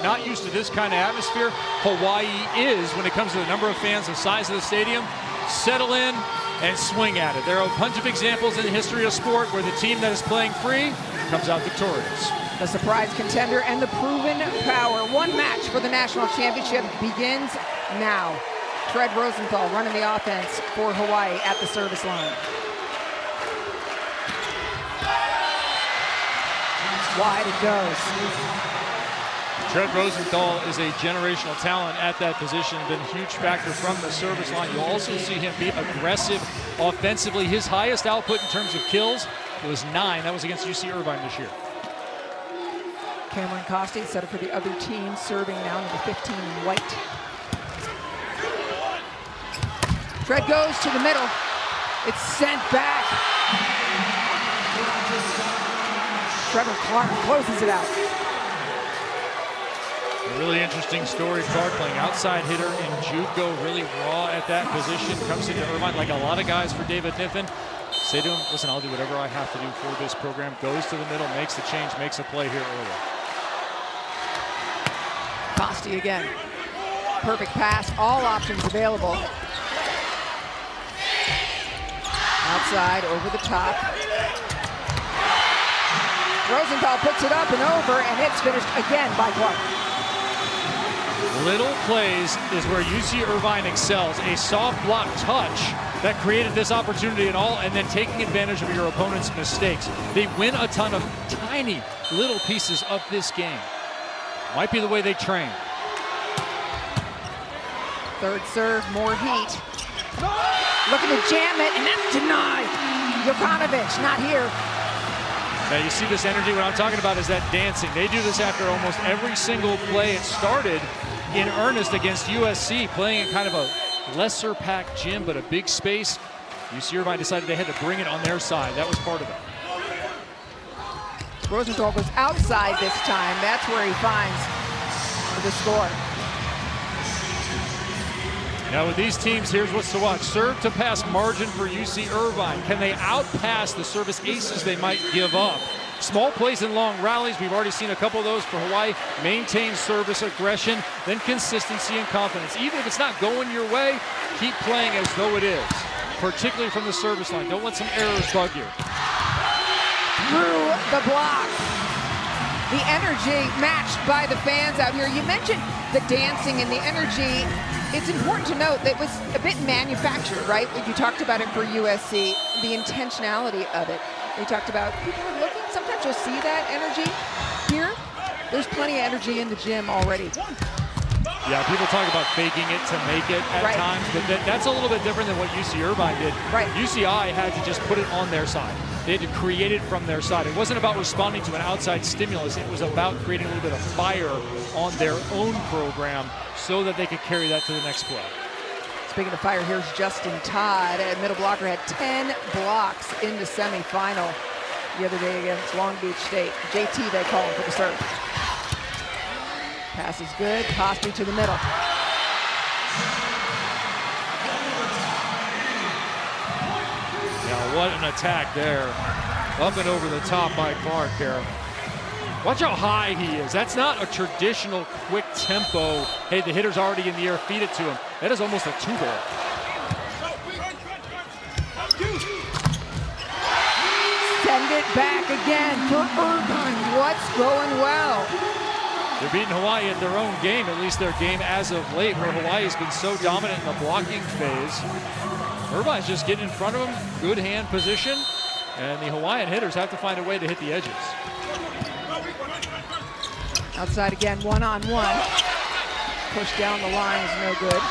are not used to this kind of atmosphere, Hawaii is when it comes to the number of fans, the size of the stadium. Settle in and swing at it. There are a bunch of examples in the history of sport where the team that is playing free comes out victorious. The surprise contender and the proven power. One match for the national championship begins now. Fred Rosenthal running the offense for Hawaii at the service line. Wide it goes. Fred Rosenthal is a generational talent at that position, been a huge factor from the service line. You'll also see him be aggressive offensively. His highest output in terms of kills was 9. That was against UC Irvine this year. Cameron Costi set up for the other team, serving now, number 15 in white. Fred goes to the middle. It's sent back. Trevor Clark closes it out. A really interesting story. Clark playing outside hitter in JUCO, really raw at that position. Comes into Irvine like a lot of guys for David Niffen. Say to him, listen, I'll do whatever I have to do for this program. Goes to the middle, makes the change, makes a play here early. Costi again. Perfect pass, all options available. Outside, over the top. Rosenthal puts it up and over, and it's finished again by Clark. Little plays is where UC Irvine excels. A soft block touch that created this opportunity and all, and then taking advantage of your opponent's mistakes. They win a ton of tiny little pieces of this game. Might be the way they train. Third serve, more heat. Looking to jam it, and that's denied. Jokanovic, not here. Now you see this energy. What I'm talking about is that dancing. They do this after almost every single play. It started in earnest against USC, playing in kind of a lesser packed gym, but a big space. UC Irvine decided they had to bring it on their side. That was part of it. Rosenthal goes outside this time. That's where he finds the score. Now with these teams, here's what's to watch. Serve to pass margin for UC Irvine. Can they outpass the service aces they might give up? Small plays and long rallies. We've already seen a couple of those for Hawaii. Maintain service aggression, then consistency and confidence. Even if it's not going your way, keep playing as though it is, particularly from the service line. Don't let some errors bug you. Through the block. The energy matched by the fans out here. You mentioned the dancing and the energy. It's important to note that it was a bit manufactured, right? You talked about it for USC, the intentionality of it. They talked about people are looking, sometimes you'll see that energy. Here, there's plenty of energy in the gym already. Yeah, people talk about faking it to make it at times, but that's a little bit different than what UC Irvine did. Right. UCI had to just put it on their side. They had to create it from their side. It wasn't about responding to an outside stimulus. It was about creating a little bit of fire on their own program so that they could carry that to the next play. Speaking of fire, here's Justin Todd. A middle blocker had 10 blocks in the semifinal the other day against Long Beach State. JT, they call him for the serve. Pass is good. Costi to the middle. Now, what an attack there. Up and over the top by Clark here. Watch how high he is. That's not a traditional quick tempo. Hey, the hitter's already in the air, feed it to him. That is almost a 2-ball. Send it back again for Irvine. What's going well? They're beating Hawaii at their own game, at least their game as of late, where Hawaii's been so dominant in the blocking phase. Irvine's just getting in front of them, good hand position, and the Hawaiian hitters have to find a way to hit the edges. Outside again, one-on-one. Push down the line is no good.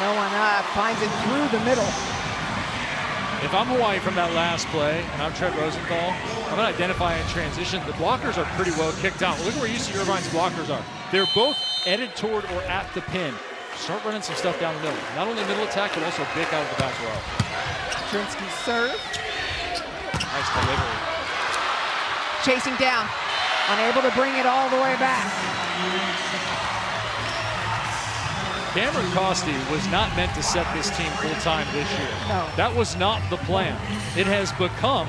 No one up, finds it through the middle. If I'm Hawaii from that last play, and I'm Fred Rosenthal, I'm going to identify in transition. The blockers are pretty well kicked out. Look where UC Irvine's blockers are. They're both headed toward or at the pin. Start running some stuff down the middle. Not only middle attack, but also big out of the back row. Trinsky serve. Nice delivery. Chasing down, unable to bring it all the way back. Cameron Costi was not meant to set this team full-time this year. No. That was not the plan. It has become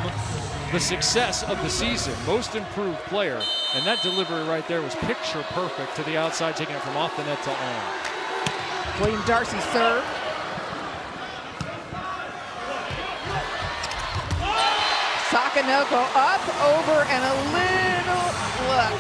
the success of the season, most improved player. And that delivery right there was picture perfect to the outside, taking it from off the net to on. William Darcy serve. Sakanoko up, over, and a little look.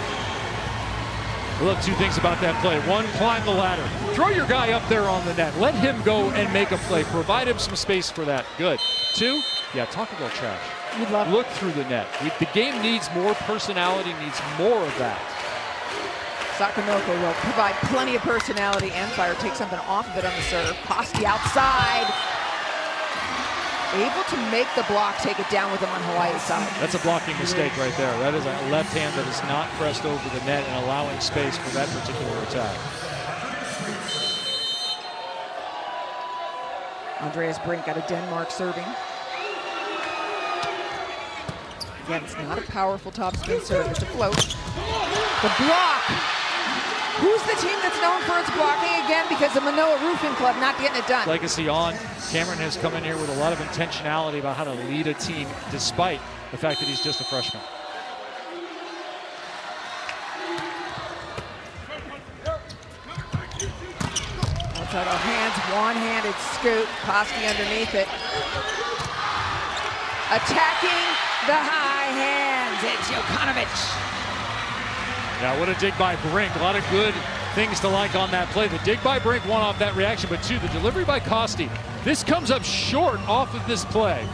Look, two things about that play. One, climb the ladder. Throw your guy up there on the net. Let him go and make a play. Provide him some space for that. Good. Two, yeah, talk about trash. You'd love Look through the net. The game needs more personality, needs more of that. Sakanoko will provide plenty of personality and fire. Take something off of it on the serve. Koski outside. Able to make the block, take it down with him on Hawaii's side. That's a blocking mistake right there. That is a left hand that is not pressed over the net and allowing space for that particular attack. Andreas Brink out of Denmark serving. Again, it's not a powerful topspin serve, it's a float. The block. Who's the team that's known for its blocking again? Because the Manoa Roofing Club not getting it done. Legacy on. Cameron has come in here with a lot of intentionality about how to lead a team despite the fact that he's just a freshman. Outside our hands, one-handed scoop. Koski underneath it. Attacking the high hands. It's Jokanovic. Now, what a dig by Brink. A lot of good things to like on that play. The dig by Brink, one, off that reaction, but two, the delivery by Koski. This comes up short off of this play,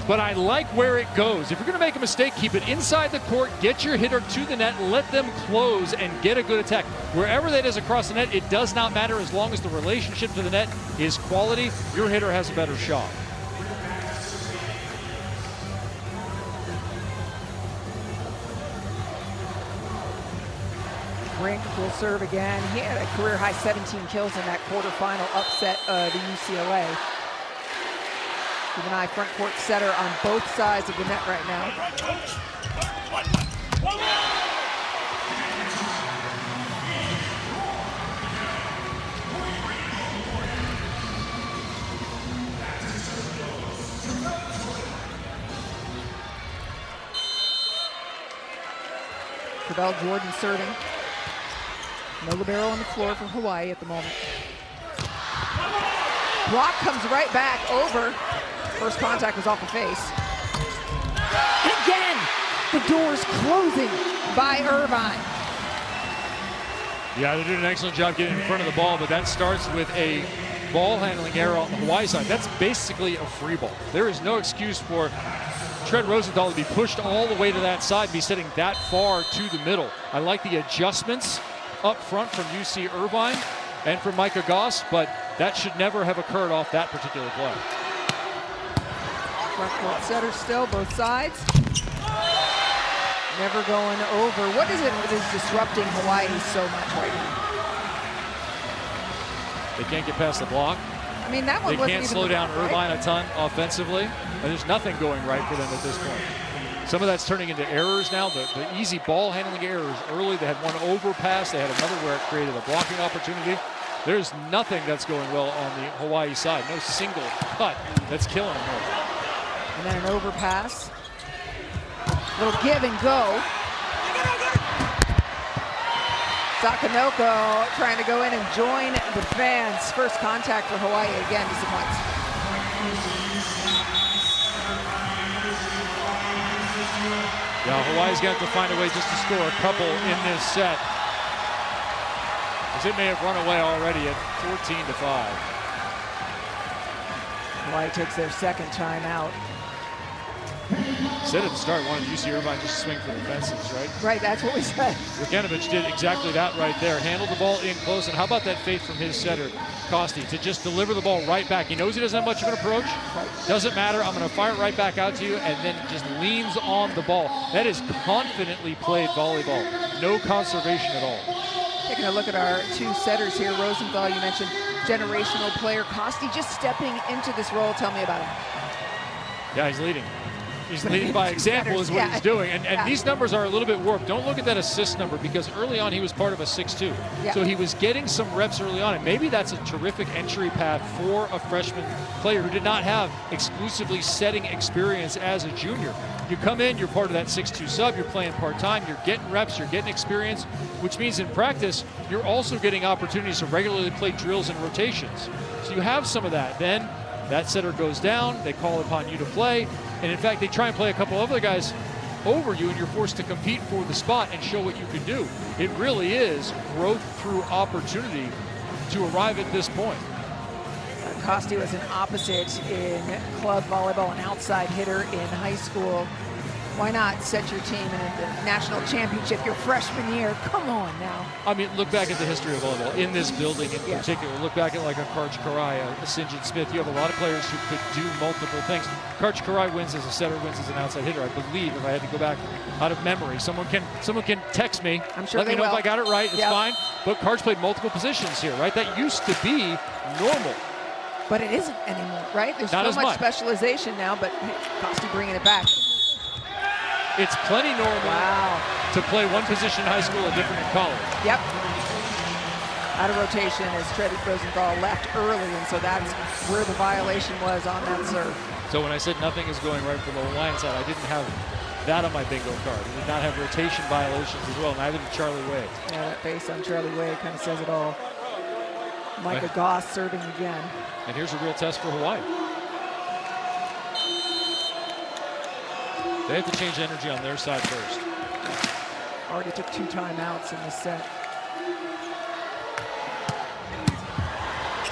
but I like where it goes. If you're going to make a mistake, keep it inside the court, get your hitter to the net, let them close and get a good attack. Wherever that is across the net, it does not matter as long as the relationship to the net is quality. Your hitter has a better shot. Brink will serve again. He had a career-high 17 kills in that quarterfinal upset the UCLA. Keep an eye, front court setter on both sides of the net right now. Cabell Jordan serving. No libero on the floor for Hawaii at the moment. Block comes right back over. First contact was off the face. And again, the door's closing by Irvine. Yeah, they're doing an excellent job getting in front of the ball, but that starts with a ball handling error on the Hawaii side. That's basically a free ball. There is no excuse for Trent Rosenthal to be pushed all the way to that side and be sitting that far to the middle. I like the adjustments up front from UC Irvine and from Micah Goss, but that should never have occurred off that particular play. Front court setter still, both sides. Never going over. What is it that is disrupting Hawaii so much right now? They can't get past the block. I mean, that one they can't slow down Irvine a ton offensively, and there's nothing going right for them at this point. Some of that's turning into errors now. The easy ball handling errors early. They had one overpass. They had another where it created a blocking opportunity. There's nothing that's going well on the Hawaii side. No single cut that's killing them. And then an overpass. Little give and go. Sakanoko trying to go in and join the fans. First contact for Hawaii again disappoints. Yeah, Hawaii's got to find a way just to score a couple in this set, as it may have run away already at 14-5. Hawaii takes their second timeout. Said at the start, wanted UC Irvine just swing for the fences, right? Right, that's what we said. Jokanovic did exactly that right there. Handled the ball in close, and how about that faith from his setter, Koski, to just deliver the ball right back. He knows he doesn't have much of an approach. Right. Doesn't matter, I'm gonna fire it right back out to you, and then just leans on the ball. That is confidently played volleyball. No conservation at all. Taking a look at our two setters here. Rosenthal, you mentioned generational player. Koski just stepping into this role. Tell me about him. Yeah, he's leading. He's leading by example is what he's doing. And these numbers are a little bit warped. Don't look at that assist number because early on he was part of a 6-2. Yeah. So he was getting some reps early on. And maybe that's a terrific entry path for a freshman player who did not have exclusively setting experience as a junior. You come in, you're part of that 6-2 sub, you're playing part-time, you're getting reps, you're getting experience, which means in practice, you're also getting opportunities to regularly play drills and rotations. So you have some of that. Then that setter goes down, they call upon you to play, and in fact, they try and play a couple other guys over you, and you're forced to compete for the spot and show what you can do. It really is growth through opportunity to arrive at this point. Costi was an opposite in club volleyball, an outside hitter in high school. Why not set your team in the national championship your freshman year? Come on now. I mean, look back at the history of volleyball in this building in particular. Look back at like a Karch Karai, a Njit Smith. You have a lot of players who could do multiple things. Karch Karai wins as a setter, wins as an outside hitter. I believe, if I had to go back out of memory, someone can text me. I'm sure let me know if I got it right. It's fine. But Karch played multiple positions here, right? That used to be normal. But it isn't anymore, right? There's Not so much specialization now, but hey, Costi bringing it back. It's plenty normal to play one position in high school and different in college. Yep. Out of rotation as Tread Rosenthal left early, and so that's where the violation was on that serve. So when I said nothing is going right for the Hawaiian side, I didn't have that on my bingo card. We did not have rotation violations as well, neither did Charlie Wade. Yeah, that face on Charlie Wade kind of says it all. Micah Goss serving again. And here's a real test for Hawaii. They have to change energy on their side first. Already took 2 timeouts in this set.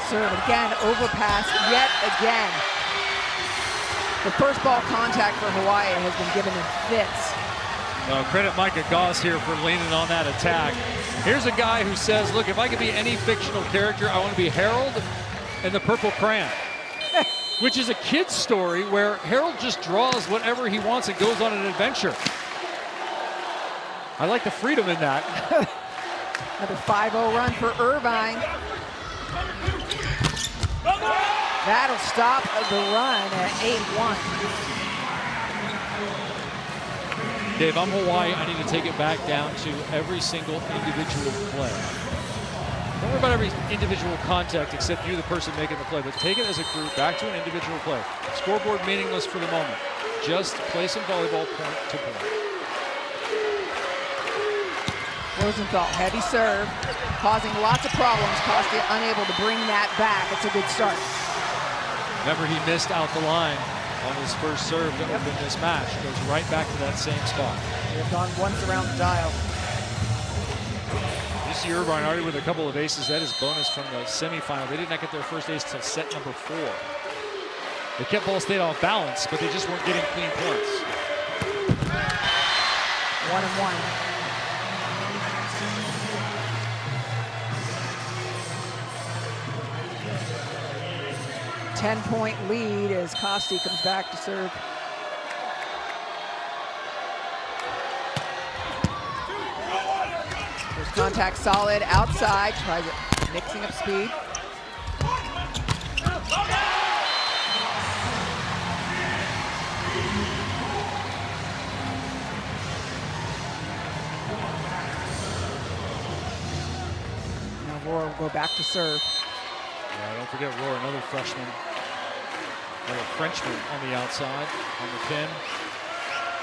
Serve again, overpass yet again. The first ball contact for Hawaii has been given in fits. Credit Micah Goss here for leaning on that attack. Here's a guy who says, look, if I could be any fictional character, I want to be Harold and the Purple Crayon. Which is a kid's story where Harold just draws whatever he wants and goes on an adventure. I like the freedom in that. Another 5-0 run for Irvine. That'll stop the run at 8-1. Dave, I'm Hawaii. I need to take it back down to every single individual play. Don't worry about every individual contact except you, the person making the play, but take it as a group back to an individual play. Scoreboard meaningless for the moment. Just play some volleyball point to point. Rosenthal, heavy serve, causing lots of problems. Costi unable to bring that back. It's a good start. Remember, he missed out the line on his first serve to open this match. Goes right back to that same spot. They've gone once around the dial. UC Irvine already with a couple of aces. That is bonus from the semifinal. They did not get their first ace until set number 4. They kept Ball State off balance, but they just weren't getting clean points. 1-1. Ten-point lead as Costi comes back to serve. There's contact solid outside, tries it, mixing up speed. Now Roar will go back to serve. Yeah, don't forget Roar, another freshman. Another Frenchman on the outside, on the pin.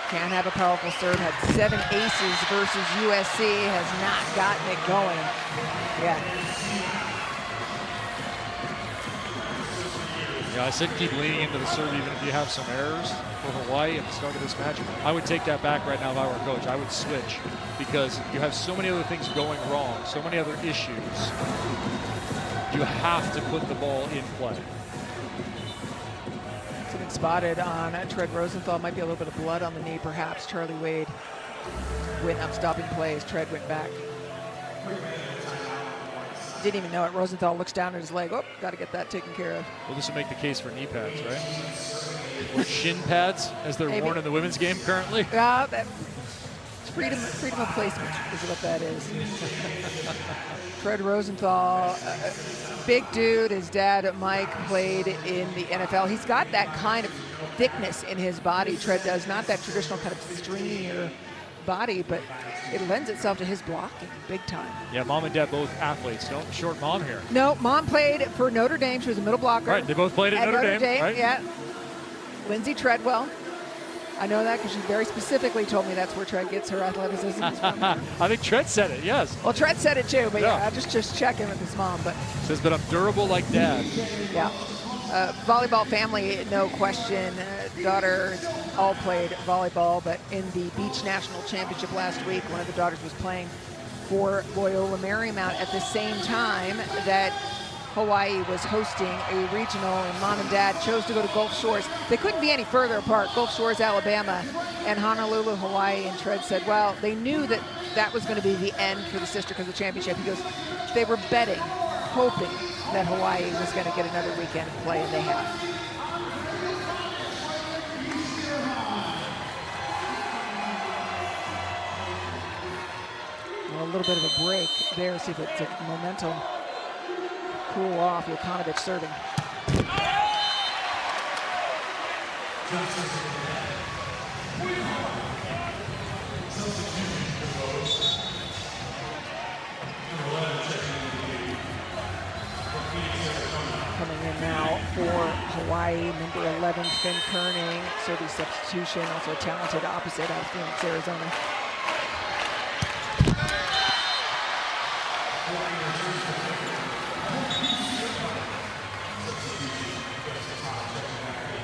Can have a powerful serve, had 7 aces versus USC, has not gotten it going yet. Yeah, I said keep leaning into the serve even if you have some errors for Hawaii at the start of this match. I would take that back right now if I were a coach. I would switch because you have so many other things going wrong, so many other issues. You have to put the ball in play. Something spotted on Tread Rosenthal. Might be a little bit of blood on the knee, perhaps. Charlie Wade went up stopping plays. Tread went back. Didn't even know it. Rosenthal looks down at his leg. Oh, got to get that taken care of. Well, this would make the case for knee pads, right? Or shin pads, as they're worn in the women's game currently. Yeah, freedom of placement is what that is. Tread Rosenthal, big dude. His dad, Mike, played in the NFL. He's got that kind of thickness in his body. Tread does not that traditional kind of stringier body, but it lends itself to his blocking big time. Yeah, mom and dad both athletes. No short mom here. No, mom played for Notre Dame. She was a middle blocker. Right, they both played at Notre Dame, right? Yeah. Lindsay Treadwell. I know that because she very specifically told me that's where Tread gets her athleticism from. I think Tread said it, yes. Well, Tread said it too, but yeah, I just check in with his mom. But says, but I'm durable like dad. Yeah. Volleyball family, no question. Daughters all played volleyball, but in the Beach National Championship last week, one of the daughters was playing for Loyola Marymount at the same time that Hawaii was hosting a regional, and mom and dad chose to go to Gulf Shores. They couldn't be any further apart, Gulf Shores, Alabama, and Honolulu, Hawaii. And Tread said, well, they knew that that was going to be the end for the sister because of the championship. He goes, they were betting, hoping that Hawaii was going to get another weekend of play, and they have. Well, a little bit of a break there. See if it's a momentum cool off. Jokanovic serving. Coming in now for Hawaii, number 11, Finn Kerning, service substitution, also a talented opposite out of Phoenix, Arizona.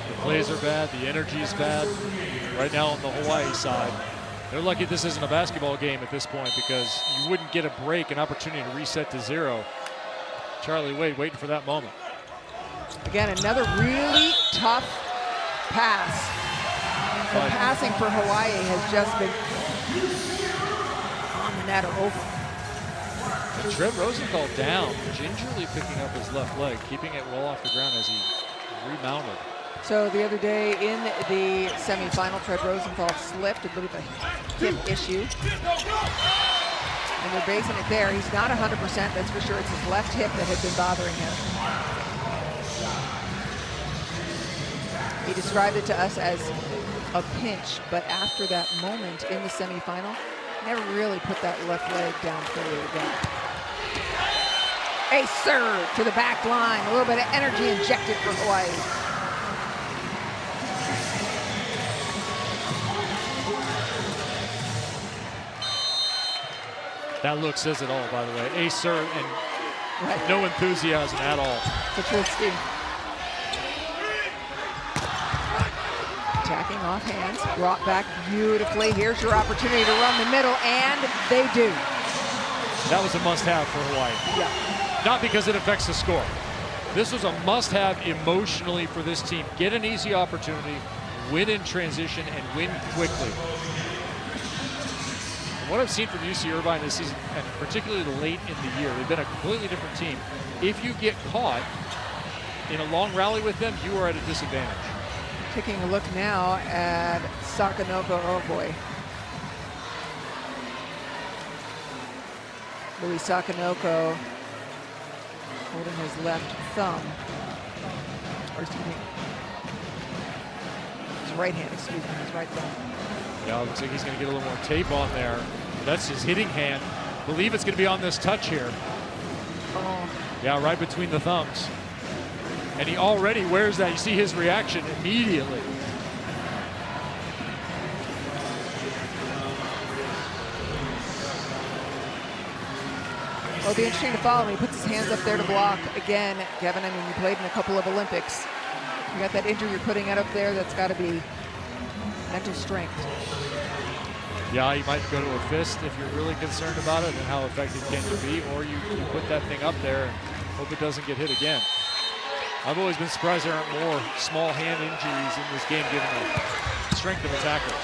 The plays are bad, the energy is bad. Right now on the Hawaii side, they're lucky this isn't a basketball game at this point because you wouldn't get a break, an opportunity to reset to 0. Charlie Wade waiting for that moment. Again, another really tough pass. The passing for Hawaii has just been on the net or over. And Trev Rosenthal down, gingerly picking up his left leg, keeping it well off the ground as he rebounded. So the other day in the semifinal, Trev Rosenthal slipped, a bit of a hip issue. And they're basing it there. He's not 100%, that's for sure. It's his left hip that had been bothering him. He described it to us as a pinch, but after that moment in the semifinal, never really put that left leg down fully again. A serve to the back line, a little bit of energy injected for Hawaii. That look says it all, by the way. A serve and no enthusiasm at all. Petruski. Attacking off hands, brought back beautifully. Here's your opportunity to run the middle, and they do. That was a must-have for Hawaii. Yeah. Not because it affects the score. This was a must-have emotionally for this team. Get an easy opportunity, win in transition, and win quickly. What I've seen from UC Irvine this season, and particularly late in the year, they've been a completely different team. If you get caught in a long rally with them, you are at a disadvantage. Taking a look now at Sakanoko. Oh boy. Louis Sakanoko holding his left thumb. Or excuse me, his right hand, excuse me, his right thumb. Yeah, it looks like he's going to get a little more tape on there. That's his hitting hand. I believe it's going to be on this touch here. Oh. Yeah, right between the thumbs. And he already wears that. You see his reaction immediately. It'll be interesting to follow him. He puts his hands up there to block again. Kevin, I mean, you played in a couple of Olympics. You got that injury you're putting it up there. That's got to be mental strength. Yeah, you might go to a fist if you're really concerned about it and how effective can you be, or you put that thing up there and hope it doesn't get hit again. I've always been surprised there aren't more small hand injuries in this game given the strength of attackers.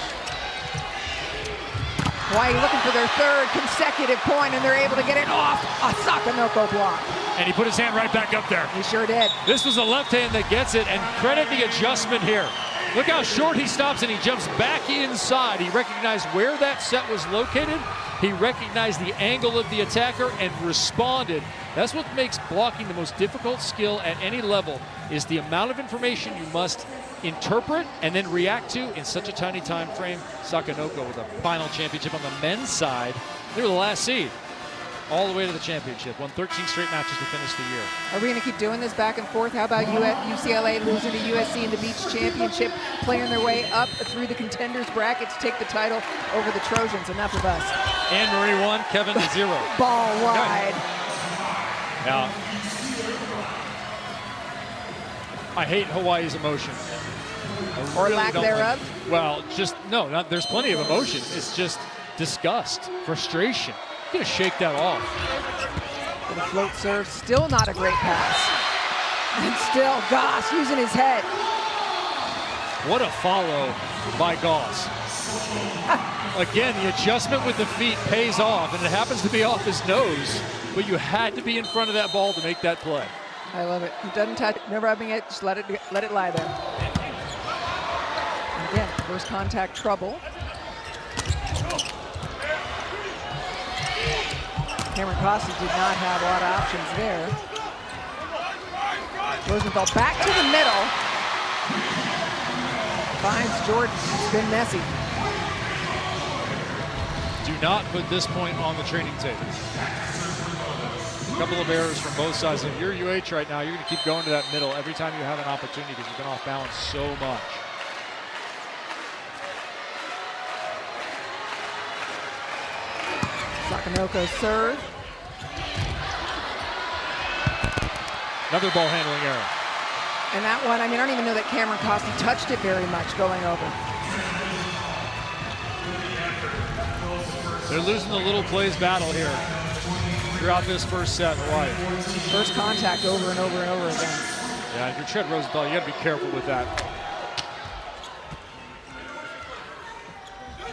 Hawaii looking for their third consecutive point, and they're able to get it off a Sakanoko block. And he put his hand right back up there. He sure did. This was the left hand that gets it, and credit the adjustment here. Look how short he stops and he jumps back inside. He recognized where that set was located, He recognized the angle of the attacker and responded. That's what makes blocking the most difficult skill at any level, is the amount of information you must interpret and then react to in such a tiny time frame. Sakanoko with a final championship on the men's side. They were the last seed all the way to the championship. Won 13 straight matches to finish the year. Are we going to keep doing this back and forth? How about UCLA losing to USC in the beach championship, playing their way up through the contenders bracket to take the title over the Trojans? Enough of us. Anne Marie 1, Kevin 0. Ball wide. Now, I hate Hawaii's emotion. Or lack thereof? Well, just, no, there's plenty of emotion. It's just disgust, frustration. You're gonna shake that off. With a float serve, still not a great pass. And still Goss using his head. What a follow by Goss. Again, the adjustment with the feet pays off, and it happens to be off his nose, but you had to be in front of that ball to make that play. I love it. He doesn't touch it, never rubbing it, just let it lie there. And again, first contact trouble. Cameron Costa did not have a lot of options there. Rosenthal back to the middle. Finds Jordan. It's been messy. Do not put this point on the training table. A couple of errors from both sides. If you're UH right now, you're going to keep going to that middle every time you have an opportunity because you've been off balance so much. Sakanoko serve. Another ball handling error. And that one, I mean, I don't even know that Cameron Costa touched it very much going over. They're losing the little plays battle here throughout this first set, Hawaii. First contact over and over and over again. Yeah, if you're Tread Rosenthal, you got to be careful with that.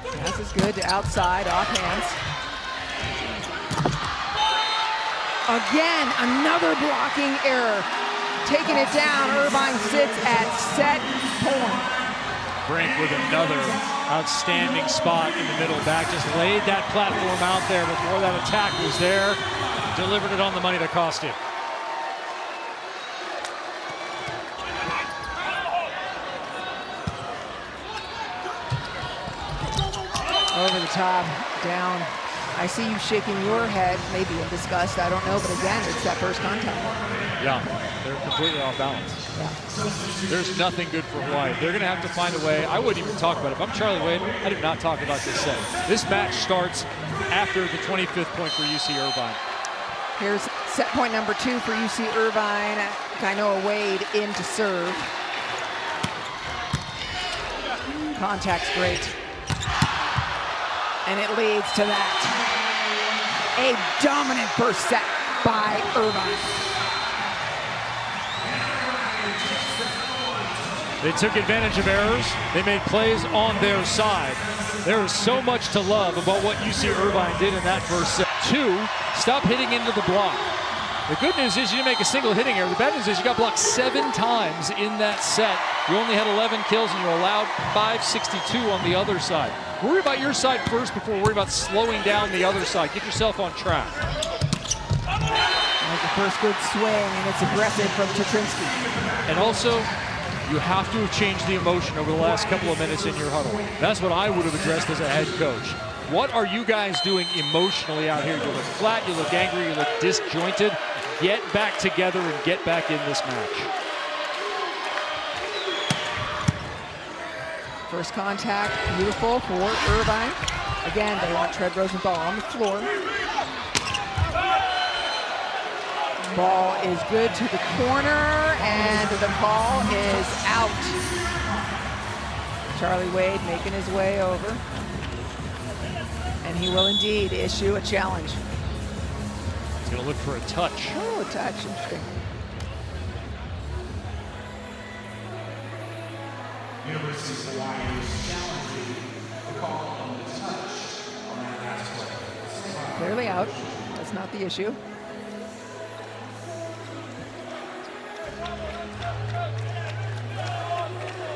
Pass is good to outside, off hands. Again, another blocking error. Taking it down, Irvine sits at set point. Brink with another outstanding spot in the middle back. Just laid that platform out there before that attack was there. Delivered it on the money to cost him. Over the top, down. I see you shaking your head, maybe in disgust, I don't know, but again, it's that first contact. Yeah, they're completely off balance. Yeah. There's nothing good for Hawaii. They're going to have to find a way. I wouldn't even talk about it. If I'm Charlie Wade, I do not talk about this set. This match starts after the 25th point for UC Irvine. Here's set point number 2 for UC Irvine. Kainoa Wade in to serve. Contact's great. And it leads to that. A dominant first set by Irvine. They took advantage of errors. They made plays on their side. There is so much to love about what UC Irvine did in that first set. 2, stop hitting into the block. The good news is you didn't make a single hitting error. The bad news is you got blocked 7 times in that set. You only had 11 kills and you allowed 562 on the other side. Worry about your side first before worry about slowing down the other side. Get yourself on track. There's the first good swing, and it's aggressive from Tetrinsky. And also, you have to have changed the emotion over the last couple of minutes in your huddle. That's what I would have addressed as a head coach. What are you guys doing emotionally out here? You look flat, you look angry, you look disjointed. Get back together and get back in this match. First contact, beautiful for Irvine. Again, they want Tread Rosenthal on the floor. Ball is good to the corner, and the ball is out. Charlie Wade making his way over. And he will indeed issue a challenge. He's going to look for a touch. Oh, a touch, interesting. University of Hawaii is challenging the call on the touch on that last play. Clearly out. That's not the issue.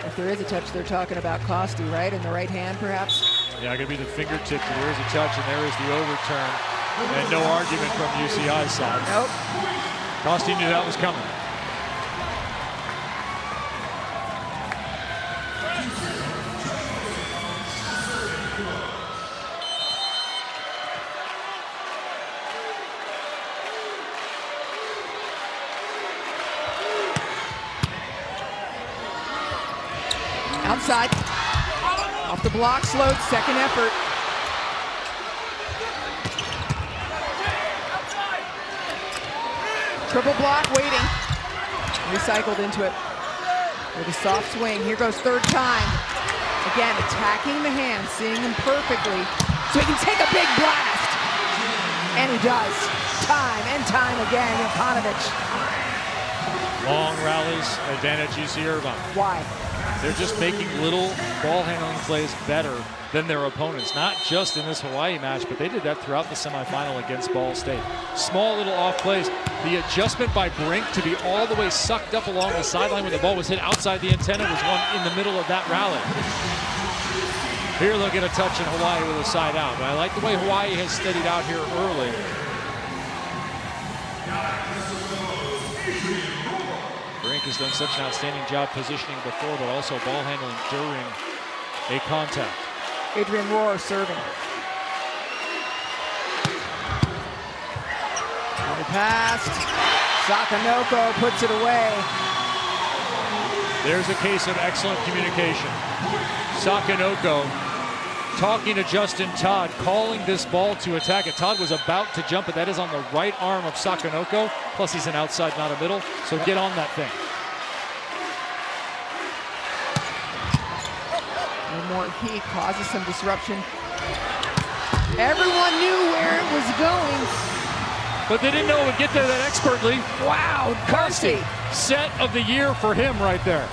If there is a touch, they're talking about Costi, right? In the right hand, perhaps? Yeah, going to be the fingertip. There is a touch, and there is the overturn. And no argument from UCI's side. Nope. Costi knew that was coming. Outside. Off the block, slowed, second effort. Triple block, waiting. Recycled into it with a soft swing. Here goes third time. Again, attacking the hand, seeing him perfectly, so he can take a big blast. And he does. Time and time again, Jokanovic. Long rallies, advantage UC Irvine. Why? They're just making little ball handling plays better than their opponents, not just in this Hawaii match, but they did that throughout the semifinal against Ball State. Small little off plays. The adjustment by Brink to be all the way sucked up along the sideline when the ball was hit outside the antenna was one in the middle of that rally. Here they'll get a touch in Hawaii with a side out, but I like the way Hawaii has steadied out here early. Brink has done such an outstanding job positioning before, but also ball handling during a contact. Adrian Rohr serving. Another pass. Sakanoko puts it away. There's a case of excellent communication. Sakanoko talking to Justin Todd, calling this ball to attack it. Todd was about to jump it. That is on the right arm of Sakanoko. Plus he's an outside, not a middle. So get on that thing. More heat causes some disruption. Everyone knew where it was going. But they didn't know it would get there that expertly. Wow, Costi, set of the year for him right there.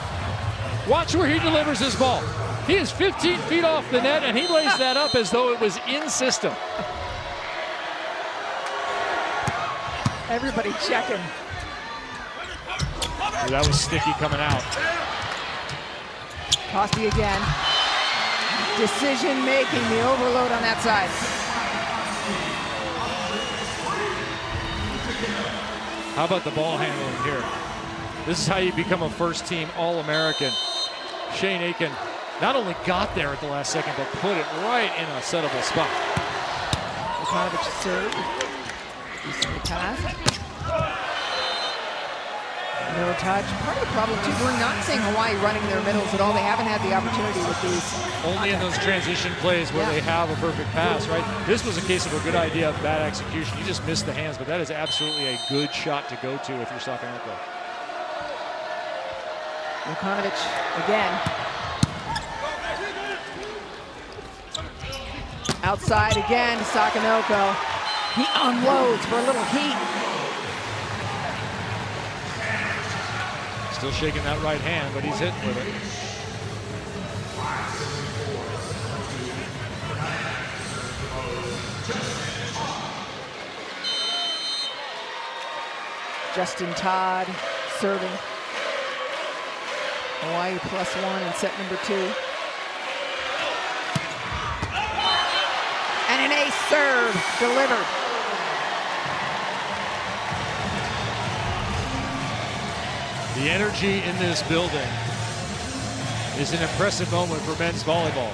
Watch where he delivers his ball. He is 15 feet off the net, and he lays that up as though it was in system. Everybody checking. That was sticky coming out. Costi again. Decision making, the overload on that side. How about the ball handling here? This is how you become a first team All-American. Shane Aiken not only got there at the last second, but put it right in a settable spot. Jokanovic serve. Decent pass. No touch. Part of the problem, too, we're not seeing Hawaii running their middles at all. They haven't had the opportunity with these. Only in those transition plays where they have a perfect pass, right? This was a case of a good idea, bad execution. You just missed the hands, but that is absolutely a good shot to go to if you're Sakanoko. Jokanovic again. Outside again, Sakanoko. He unloads for a little heat. Still shaking that right hand, but he's hitting with it. Justin Todd serving. Hawaii +1 in set number 2. And an ace serve delivered. The energy in this building is an impressive moment for men's volleyball.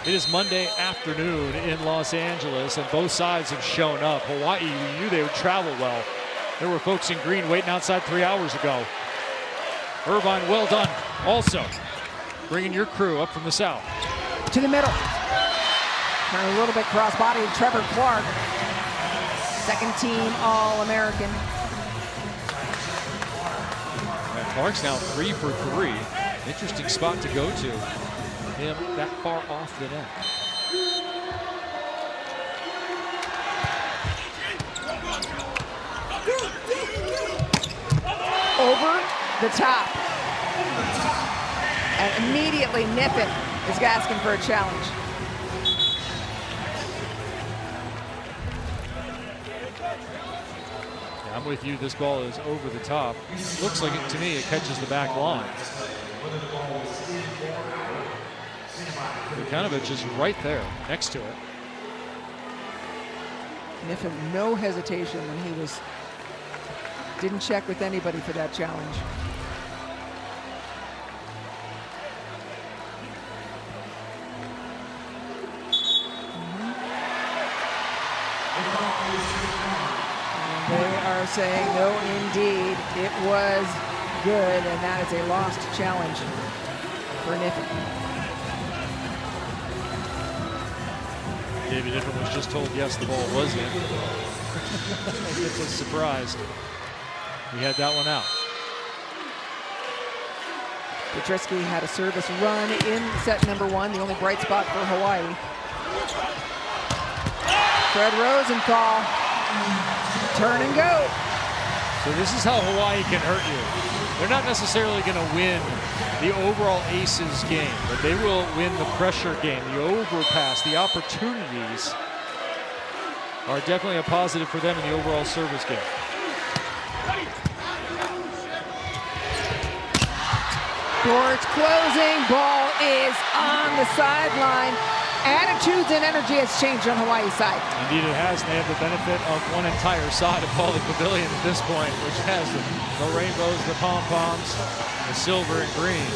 It is Monday afternoon in Los Angeles, and both sides have shown up. Hawaii, we knew they would travel well. There were folks in green waiting outside 3 hours ago. Irvine, well done. Also, bringing your crew up from the south. To the middle. Turn a little bit cross-body. Trevor Clark, second team All-American. Clark's now 3 for 3. Interesting spot to go to. Him that far off the net. Over the top. And immediately Nippon is asking for a challenge. I'm with you. This ball is over the top. Looks like it to me. It catches the back line. Vukanovich is right there next to it. Niffen, no hesitation when he didn't check with anybody for that challenge. And they are saying, no, indeed, it was good, and that is a lost challenge for Niffen. David Niffen was just told, yes, the ball was in. It's a surprise. He had that one out. Petrisky had a service run in set number 1, the only bright spot for Hawaii. Fred Rosenthal, turn and go. So this is how Hawaii can hurt you. They're not necessarily going to win the overall aces game, but they will win the pressure game, the overpass, the opportunities are definitely a positive for them in the overall service game. Doors closing, ball is on the sideline. Attitudes and energy has changed on Hawaii's side. Indeed it has, and they have the benefit of one entire side of Pauley Pavilion at this point, which has the rainbows, the pom-poms, the silver and green.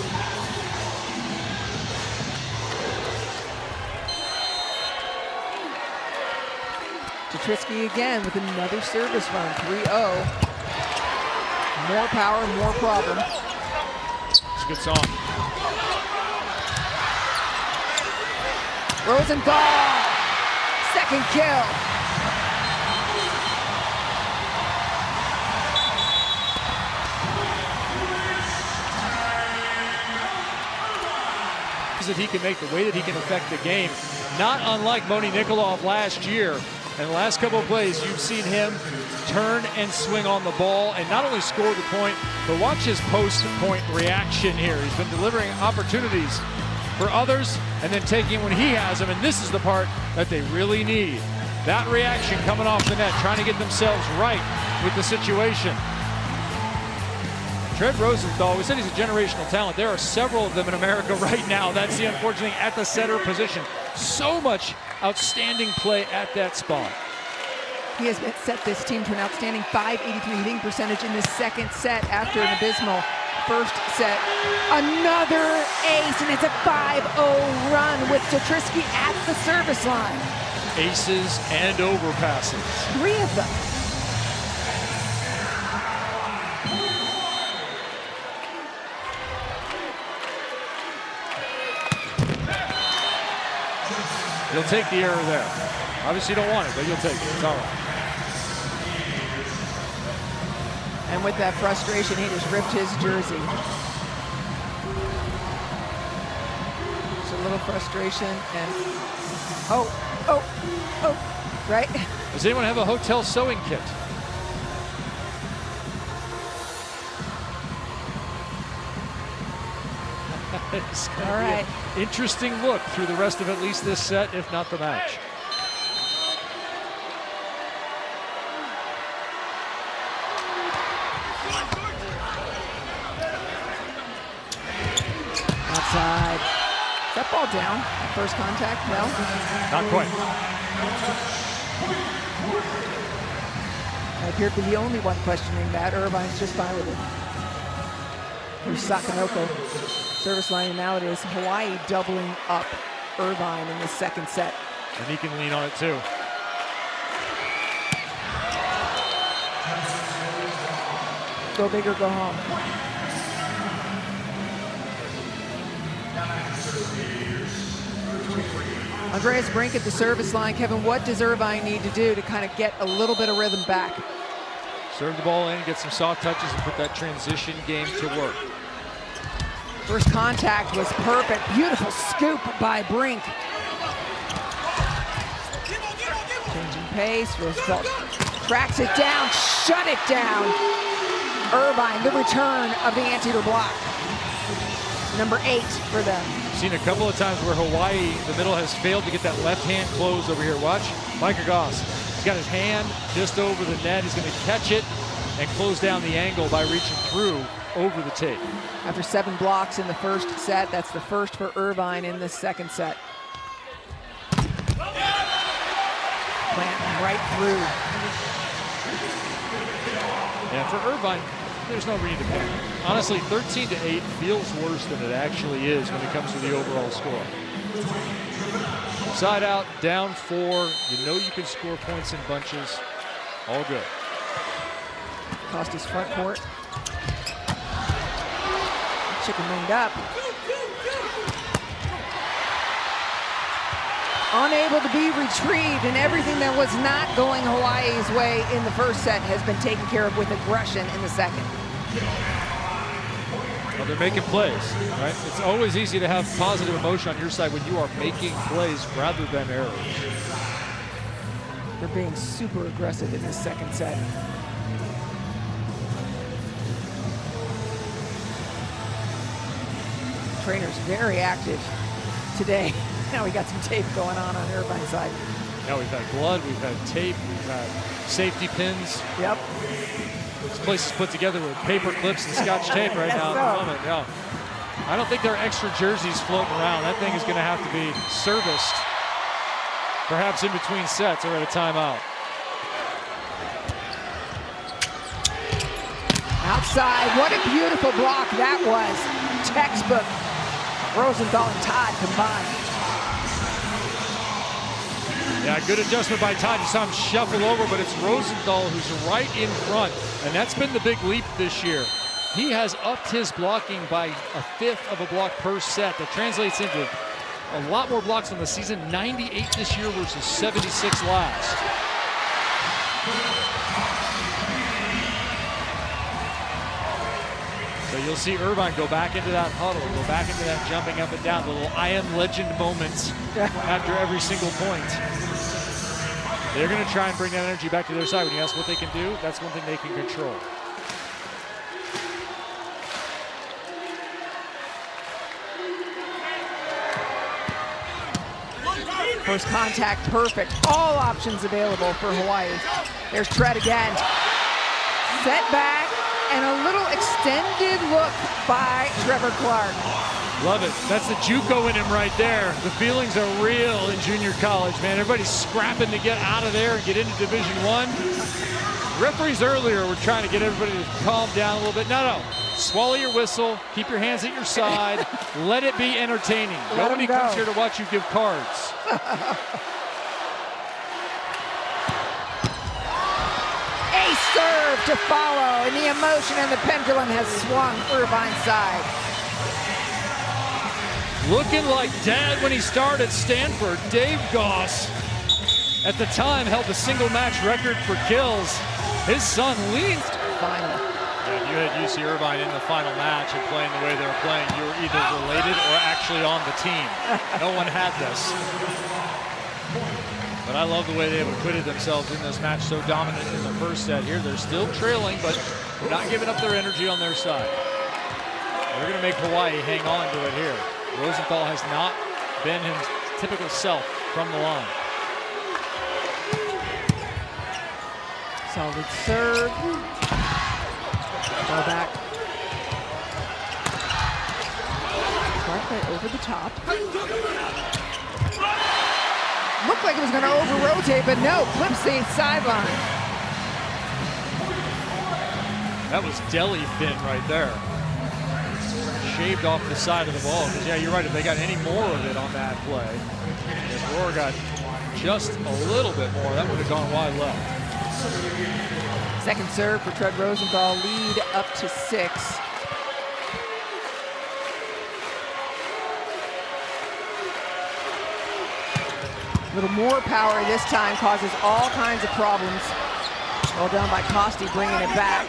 Petrisky again with another service run, 3-0. More power, more problem. It's a good song. Rosenthal, second kill. That he can make, the way that he can affect the game, not unlike Moni Nikolov last year. And the last couple of plays, you've seen him turn and swing on the ball and not only score the point, but watch his post-point reaction here. He's been delivering opportunities for others and then taking when he has them, and this is the part that they really need. That reaction coming off the net, trying to get themselves right with the situation. Fred Rosenthal, we said he's a generational talent. There are several of them in America right now. That's the unfortunate thing at the center position. So much outstanding play at that spot. He has set this team to an outstanding .583 hitting percentage in the second set after an abysmal first set. Another ace, and it's a 5-0 run with Petrisky at the service line. Aces and overpasses. 3 of them. You'll take the error there. Obviously you don't want it, but you'll take it. It's all right. And with that frustration, he just ripped his jersey. Just a little frustration and oh, right? Does anyone have a hotel sewing kit? It's gonna all right. be an interesting look through the rest of at least this set, if not the match. Outside. Is that ball down? First contact? No? Not quite. I appear to be the only one questioning that. Irvine's just fine with it. Here's Sakanoko. Service line, now it is Hawaii doubling up Irvine in the second set. And he can lean on it too. Go big or go home. Andreas Brink at the service line. Kevin, what does Irvine need to do to kind of get a little bit of rhythm back? Serve the ball in, get some soft touches, and put that transition game to work. First contact was perfect. Beautiful scoop by Brink. Changing pace. Roosevelt tracks it down, shut it down. Irvine, the return of the anteater block. Number 8 for them. Seen a couple of times where Hawaii, the middle, has failed to get that left hand close over here. Watch Micah Goss. He's got his hand just over the net. He's going to catch it and close down the angle by reaching through over the tape. After 7 blocks in the first set, that's the first for Irvine in the second set. Planting right through. And for Irvine, there's no reason to panic. Honestly, 13-8 feels worse than it actually is when it comes to the overall score. Side out, down 4. You know you can score points in bunches. All good. Costa's front court. Chicken winged up. Unable to be retrieved, and everything that was not going Hawaii's way in the first set has been taken care of with aggression in the second. Well, they're making plays, right? It's always easy to have positive emotion on your side when you are making plays rather than errors. They're being super aggressive in this second set. Trainer's very active today. Now we got some tape going on Irvine's side. Now we've had blood, we've had tape, we've had safety pins. Yep. This place is put together with paper clips and scotch tape right now at the moment. Yeah. I don't think there are extra jerseys floating around. That thing is going to have to be serviced, perhaps in between sets or at a timeout. Outside, what a beautiful block that was. Textbook. Rosenthal and Todd combined. Yeah, good adjustment by Todd. You saw him shuffle over, but it's Rosenthal who's right in front. And that's been the big leap this year. He has upped his blocking by 1/5 of a block per set. That translates into a lot more blocks on the season. 98 this year versus 76 last. So you'll see Irvine go back into that huddle, go back into that jumping up and down, the little I am legend moments after every single point. They're going to try and bring that energy back to their side. When you ask what they can do, that's one thing they can control. First contact, perfect. All options available for Hawaii. There's Tread again. Set back and a little extended look by Trevor Clark. Love it. That's the JUCO in him right there. The feelings are real in junior college, man. Everybody's scrapping to get out of there and get into Division I. Referees earlier were trying to get everybody to calm down a little bit. No. Swallow your whistle. Keep your hands at your side. Let it be entertaining. Nobody comes here to watch you give cards. A serve to follow, and the emotion and the pendulum has swung Irvine's side. Looking like dad when he started at Stanford. Dave Goss, at the time, held the single match record for kills. His son leads. Final. Yeah, you had UC Irvine in the final match and playing the way they were playing. You were either related or actually on the team. No one had this. But I love the way they have acquitted themselves in this match, so dominant in the first set. Here they're still trailing, but they're not giving up their energy on their side. They're going to make Hawaii hang on to it here. Rosenthal has not been his typical self from the line. Solid serve. Go back. Clark right over the top. Looked like it was going to over-rotate, but no, flips the sideline. That was deli thin right there. Shaved off the side of the ball. Because, yeah, you're right. If they got any more of it on that play, if Roar got just a little bit more, that would have gone wide left. Second serve for Tread Rosenthal, lead up to 6. A little more power this time causes all kinds of problems. Well done by Costi, bringing it back.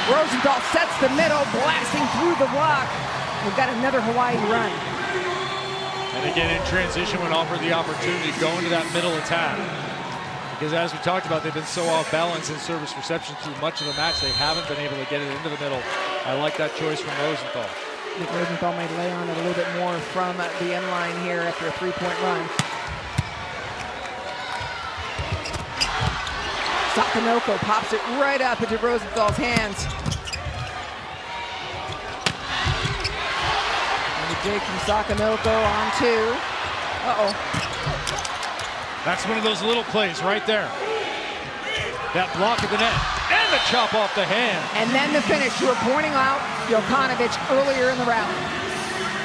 Rosenthal sets the middle, blasting through the block. We've got another Hawaii run. And again, in transition, when offered the opportunity, go into that middle attack. Because as we talked about, they've been so off balance in service reception through much of the match, they haven't been able to get it into the middle. I like that choice from Rosenthal. I think Rosenthal might lay on it a little bit more from the end line here after a 3-point run. Sakanoko pops it right up into Rosenthal's hands. And the dig from Sakanoko on 2. That's one of those little plays right there. That block of the net and the chop off the hand. And then the finish. You were pointing out Jokanovic earlier in the round.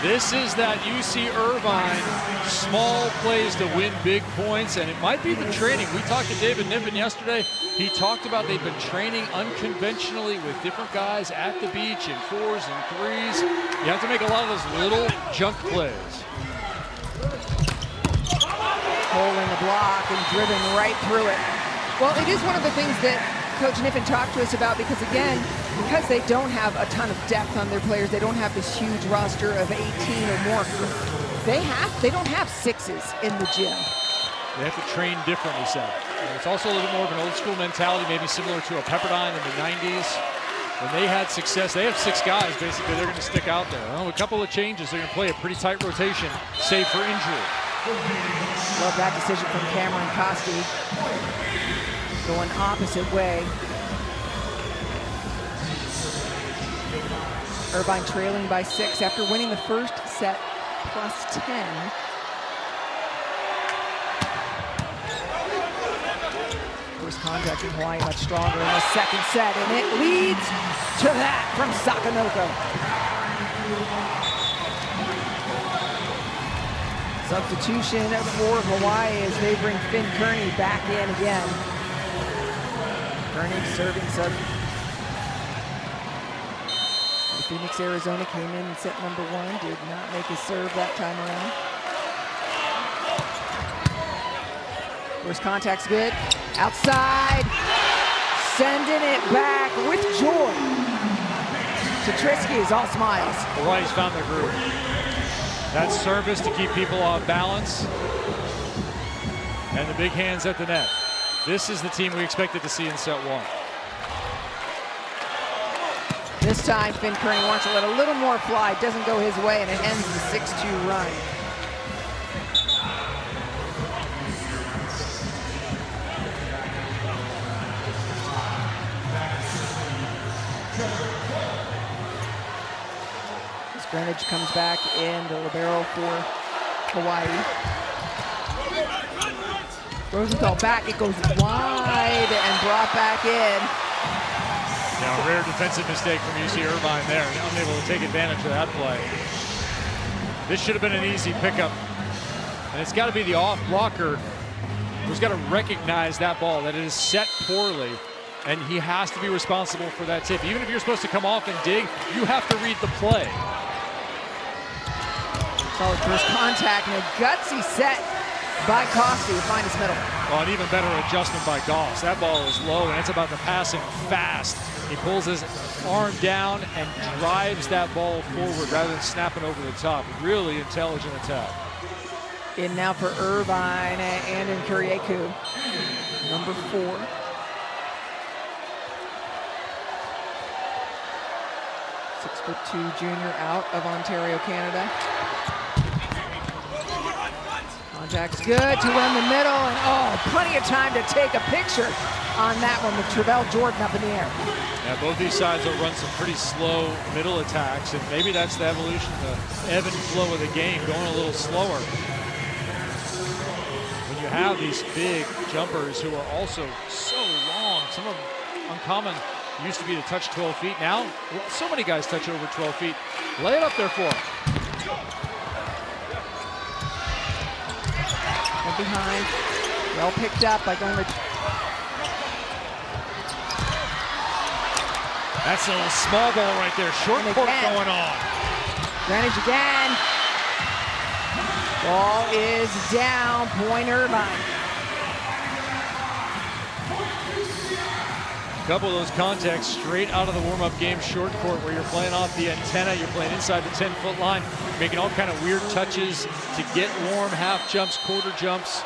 This is that UC Irvine small plays to win big points, and it might be the training. We talked to David Niven yesterday. He talked about they've been training unconventionally with different guys at the beach in 4s and 3s. You have to make a lot of those little junk plays. Hole in the block and driven right through it. Well, it is one of the things that Coach Niven talked to us about because, again, because they don't have a ton of depth on their players, they don't have this huge roster of 18 or more. They don't have 6s in the gym. They have to train differently, Seth. And it's also a little more of an old school mentality, maybe similar to a Pepperdine in the 90s. When they had success, they have 6 guys, basically, they're going to stick out there. Well, a couple of changes, they're going to play a pretty tight rotation, save for injury. Love that decision from Cameron Costi. Going opposite way. Irvine trailing by 6 after winning the first set +10. First contact in Hawaii much stronger in the second set, and it leads to that from Sakanoko. Substitution for Hawaii as they bring Finn Kearney back in again. Kearney serving sub. Phoenix, Arizona came in set number 1, did not make his serve that time around. First contact's good. Outside, sending it back with joy. Tetrisky is all smiles. Hawaii's found their groove. That service to keep people off balance. And the big hands at the net. This is the team we expected to see in set 1. This time, Finn Kearney wants to let a little more fly. It doesn't go his way, and it ends the 6-2 run. As Greenwich comes back in the libero for Hawaii. Rosenthal back, it goes wide and brought back in. Now, a rare defensive mistake from UC Irvine there, unable to take advantage of that play. This should have been an easy pickup. And it's got to be the off blocker who's got to recognize that ball, that it is set poorly, and he has to be responsible for that tip. Even if you're supposed to come off and dig, you have to read the play. Solid first contact and a gutsy set by Costi to find his middle. Well, an even better adjustment by Goss. That ball is low, and it's about the passing fast. He pulls his arm down and drives that ball forward rather than snapping over the top. Really intelligent attack. In now for Irvine and in Kurieku, number 4. .6'2" junior out of Ontario, Canada. Contact's good to run the middle, and plenty of time to take a picture on that one with Travell Jordan up in the air. Yeah, both these sides will run some pretty slow middle attacks, and maybe that's the evolution, the ebb and flow of the game, going a little slower. When you have these big jumpers who are also so long, some of them uncommon, used to be to touch 12 feet. Now, so many guys touch over 12 feet. Lay it up there for them. And behind, well picked up by going to... That's a little small ball right there. Short court going on. Greenwich again. Ball is down. Point Irvine. A couple of those contacts straight out of the warm-up game, short court, where you're playing off the antenna, you're playing inside the 10-foot line, making all kind of weird touches to get warm, half jumps, quarter jumps.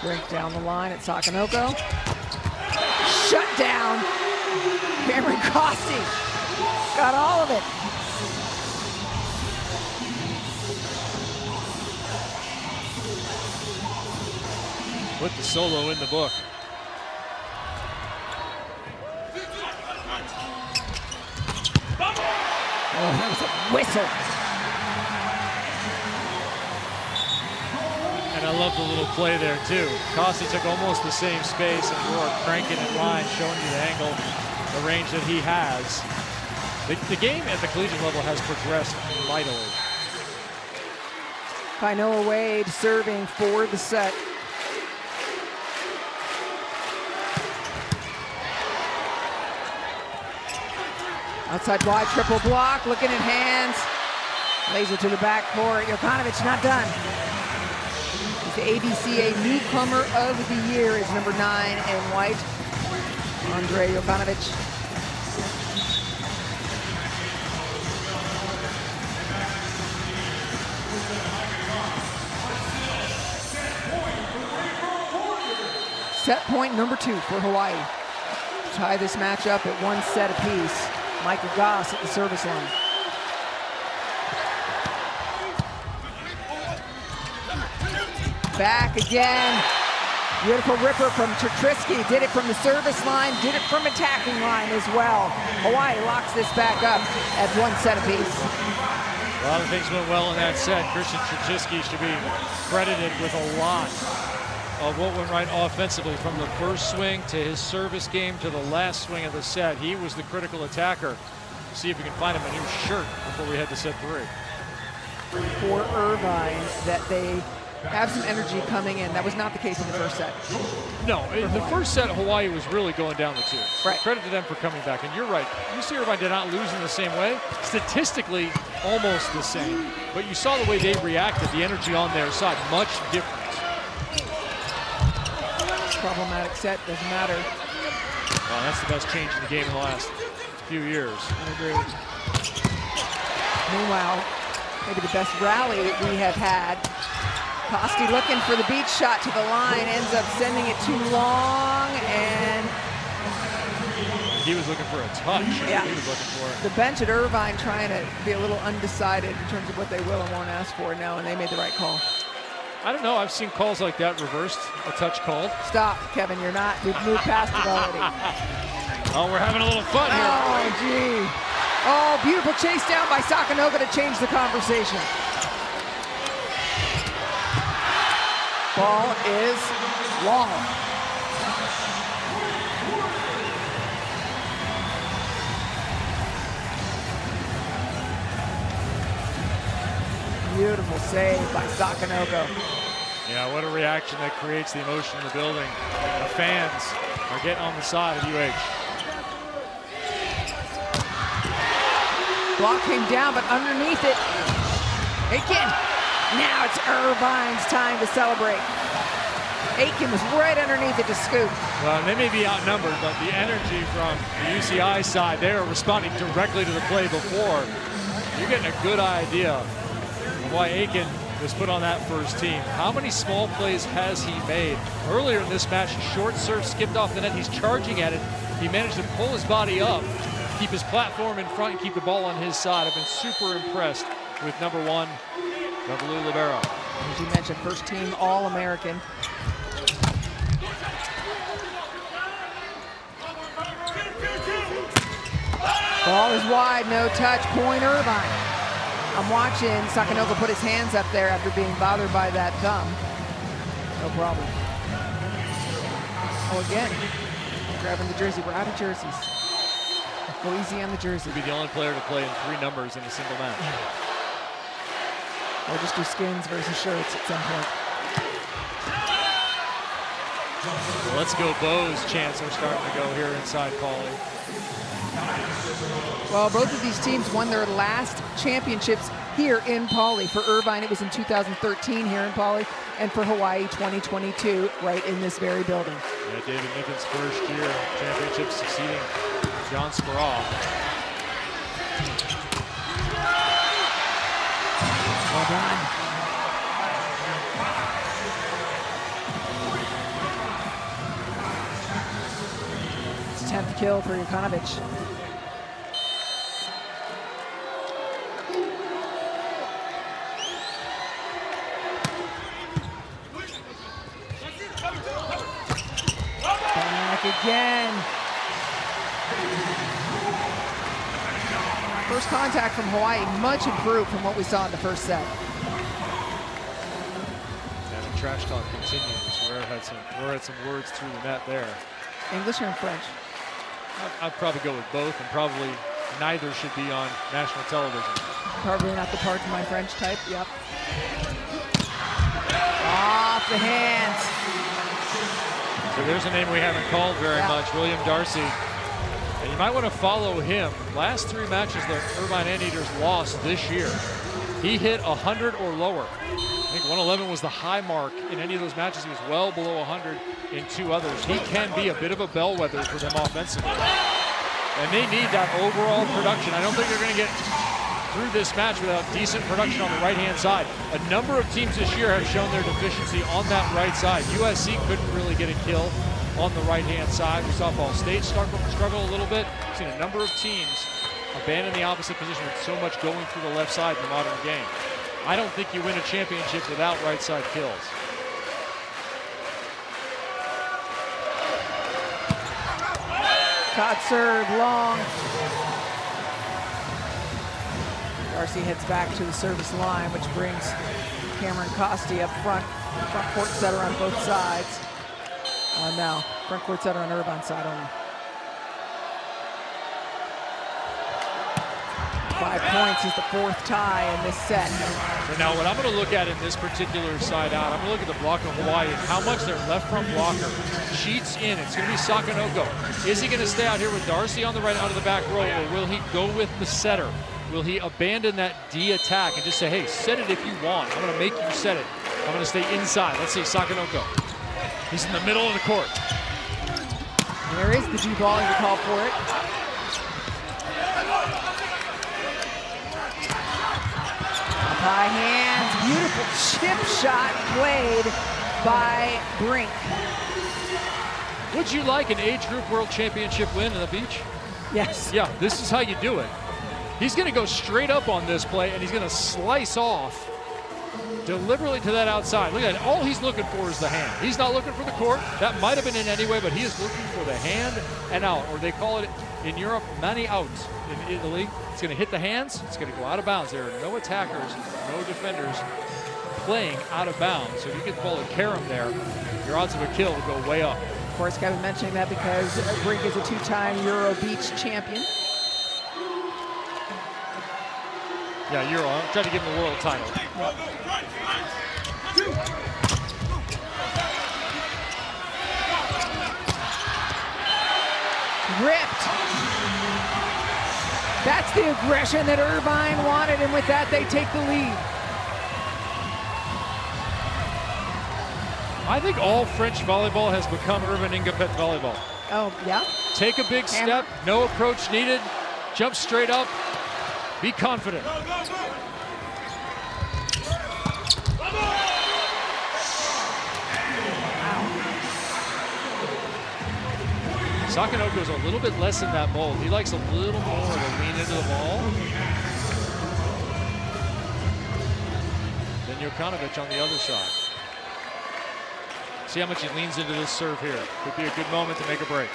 Break down the line at Sakanoko. Shut down. Cameron Costi got all of it. Put the solo in the book. Oh, that was a whistle. And I love the little play there too. Costi took almost the same space and Rourke cranking it line, showing you the angle, the range that he has. The game at the collegiate level has progressed mightily. Noah Wade serving for the set. Outside wide, triple block, looking at hands. Lays it to the backcourt. Jokanovic not done. He's the ABCA Newcomer of the Year is number 9 in white. Andre Jokanovic. Set point number 2 for Hawaii. Tie this match up at 1 set apiece. Michael Goss at the service line. Back again. Beautiful ripper from Chertrisky. Did it from the service line, did it from attacking line as well. Hawaii locks this back up at 1 set apiece. A lot of things went well in that set. Christian Chertrisky should be credited with a lot of what went right offensively, from the first swing to his service game to the last swing of the set. He was the critical attacker. See if we can find him a new shirt before we head to set 3. For Irvine, that they have some energy coming in. That was not the case in the first set. No, in the first set, Hawaii was really going down the tubes. Right. Credit to them for coming back. And you're right, UC Irvine did not lose in the same way. Statistically, almost the same. But you saw the way they reacted, the energy on their side, much different. Problematic set, doesn't matter. Well, that's the best change in the game in the last few years. I agree. Meanwhile, maybe the best rally we have had. Costi looking for the beach shot to the line, ends up sending it too long, and he was looking for a touch. Yeah. He was looking for it. The bench at Irvine trying to be a little undecided in terms of what they will and won't ask for now, and they made the right call. I don't know. I've seen calls like that reversed. A touch called. Stop, Kevin. You're not. We've moved past it already. Oh, we're having a little fun here. Oh, gee. Oh, beautiful chase down by Sakanoga to change the conversation. Ball is long. Beautiful save by Sakanoga. Yeah, what a reaction that creates the emotion in the building. The fans are getting on the side of UH. Block came down, but underneath it, Aiken. Now it's Irvine's time to celebrate. Aiken was right underneath it to scoop. Well, they may be outnumbered, but the energy from the UCI side, they are responding directly to the play before. You're getting a good idea of why Aiken was put on that first team. How many small plays has he made? Earlier in this match, short serve skipped off the net. He's charging at it. He managed to pull his body up, keep his platform in front, and keep the ball on his side. I've been super impressed with number 1, Gavilu Libero. As you mentioned, first team All-American. Ball is wide, no touch, point Irvine. I'm watching Sakanoga put his hands up there after being bothered by that thumb. No problem. Oh, again, grabbing the jersey. We're out of jerseys. Go easy on the jersey. He'll be the only player to play in 3 numbers in a single match. Or just do skins versus shirts at some point. Well, let's go Bo's chants are starting to go here inside Pauley. Well, both of these teams won their last championships here in Pauley. For Irvine, it was in 2013 here in Pauley, and for Hawaii, 2022, right in this very building. Yeah, David Nicken's first year championship succeeding John Sparrow. Well done. It's 10th kill for Jokanovic. again. First contact from Hawaii, much improved from what we saw in the first set. And the trash talk continues. Ware had some words through the net there. English or in French? I'd probably go with both, and probably neither should be on national television. Probably not the pardon my French type, yep. Off the hands. So there's a name we haven't called very much, William Darcy. And you might want to follow him. Last 3 matches the Irvine Anteaters lost this year, he hit 100 or lower. I think 111 was the high mark in any of those matches. He was well below 100 in 2 others. He can be a bit of a bellwether for them offensively. And they need that overall production. I don't think they're going to get through this match without decent production on the right-hand side. A number of teams this year have shown their deficiency on that right side. USC couldn't really get a kill on the right-hand side. We saw Ball State struggle a little bit. We've seen a number of teams abandon the opposite position with so much going through the left side in the modern game. I don't think you win a championship without right side kills. Caught serve, long. Darcy heads back to the service line, which brings Cameron Costi up front court setter on both sides. No, front court setter on Irvine side only. 5 points is the 4th tie in this set. So now what I'm going to look at in this particular side out, I'm going to look at the block of Hawaii and how much their left front blocker cheats in. It's going to be Sakanoko. Is he going to stay out here with Darcy on the right out of the back row, or will he go with the setter? Will he abandon that D attack and just say, hey, set it if you want. I'm going to make you set it. I'm going to stay inside. Let's see Sakanoko. He's in the middle of the court. There is the D ball, you call for it. High hands, beautiful chip shot played by Brink. Would you like an age group world championship win in the beach? Yes. Yeah, this is how you do it. He's going to go straight up on this play, and he's going to slice off deliberately to that outside. Look at it. All he's looking for is the hand. He's not looking for the court. That might have been in anyway, but he is looking for the hand and out, or they call it in Europe, mani out. In Italy, it's going to hit the hands. It's going to go out of bounds. There are no attackers, no defenders playing out of bounds. So if you can pull a carom there, your odds of a kill will go way up. Of course, Kevin mentioning that because Brink is a 2-time Euro Beach champion. Yeah, Euro. I'm trying to give him the world title. Ripped. That's the aggression that Irvine wanted, and with that, they take the lead. I think all French volleyball has become Irvine Ingapet volleyball. Oh, yeah? Take a big step, no approach needed, jump straight up, be confident. Sakanoko's a little bit less in that mold. He likes a little more of a lean into the ball than Jokanovic on the other side. See how much he leans into this serve here. Could be a good moment to make a break.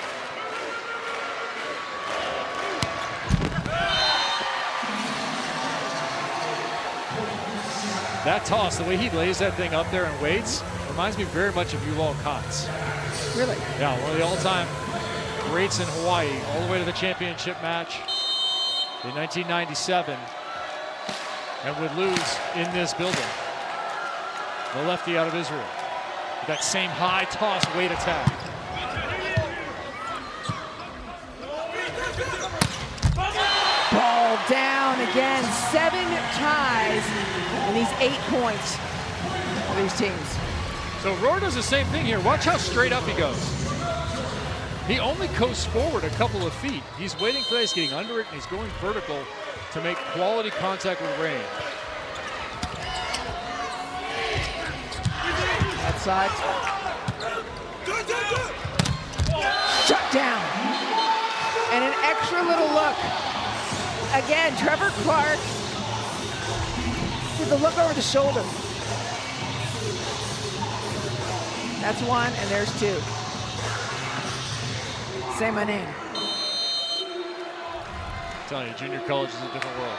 That toss, the way he lays that thing up there and waits, reminds me very much of Yuval Kotz. Really? Yeah, one of the all-time greats in Hawaii, all the way to the championship match in 1997, and would lose in this building. The lefty out of Israel. With that same high toss weight attack. Ball down again, 7 ties in these 8 points for these teams. So Rohr does the same thing here. Watch how straight up he goes. He only coasts forward a couple of feet. He's waiting for that. He's getting under it, and he's going vertical to make quality contact with range. That side. Shut down. And an extra little look. Again, Trevor Clark with the look over the shoulder. That's 1, and there's 2. say my name. I'm telling you, junior college is a different world.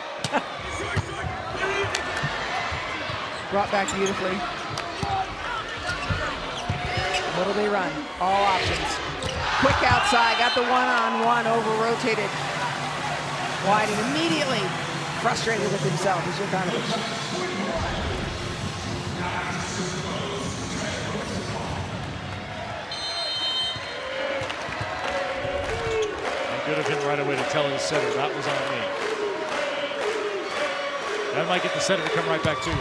Brought back beautifully. What'll they run? All options. Quick outside, got the one-on-one, over-rotated. Wide and immediately frustrated with himself as Jurkanovich. Good of him right away to tell his setter, that was on me. That might get the setter to come right back to you.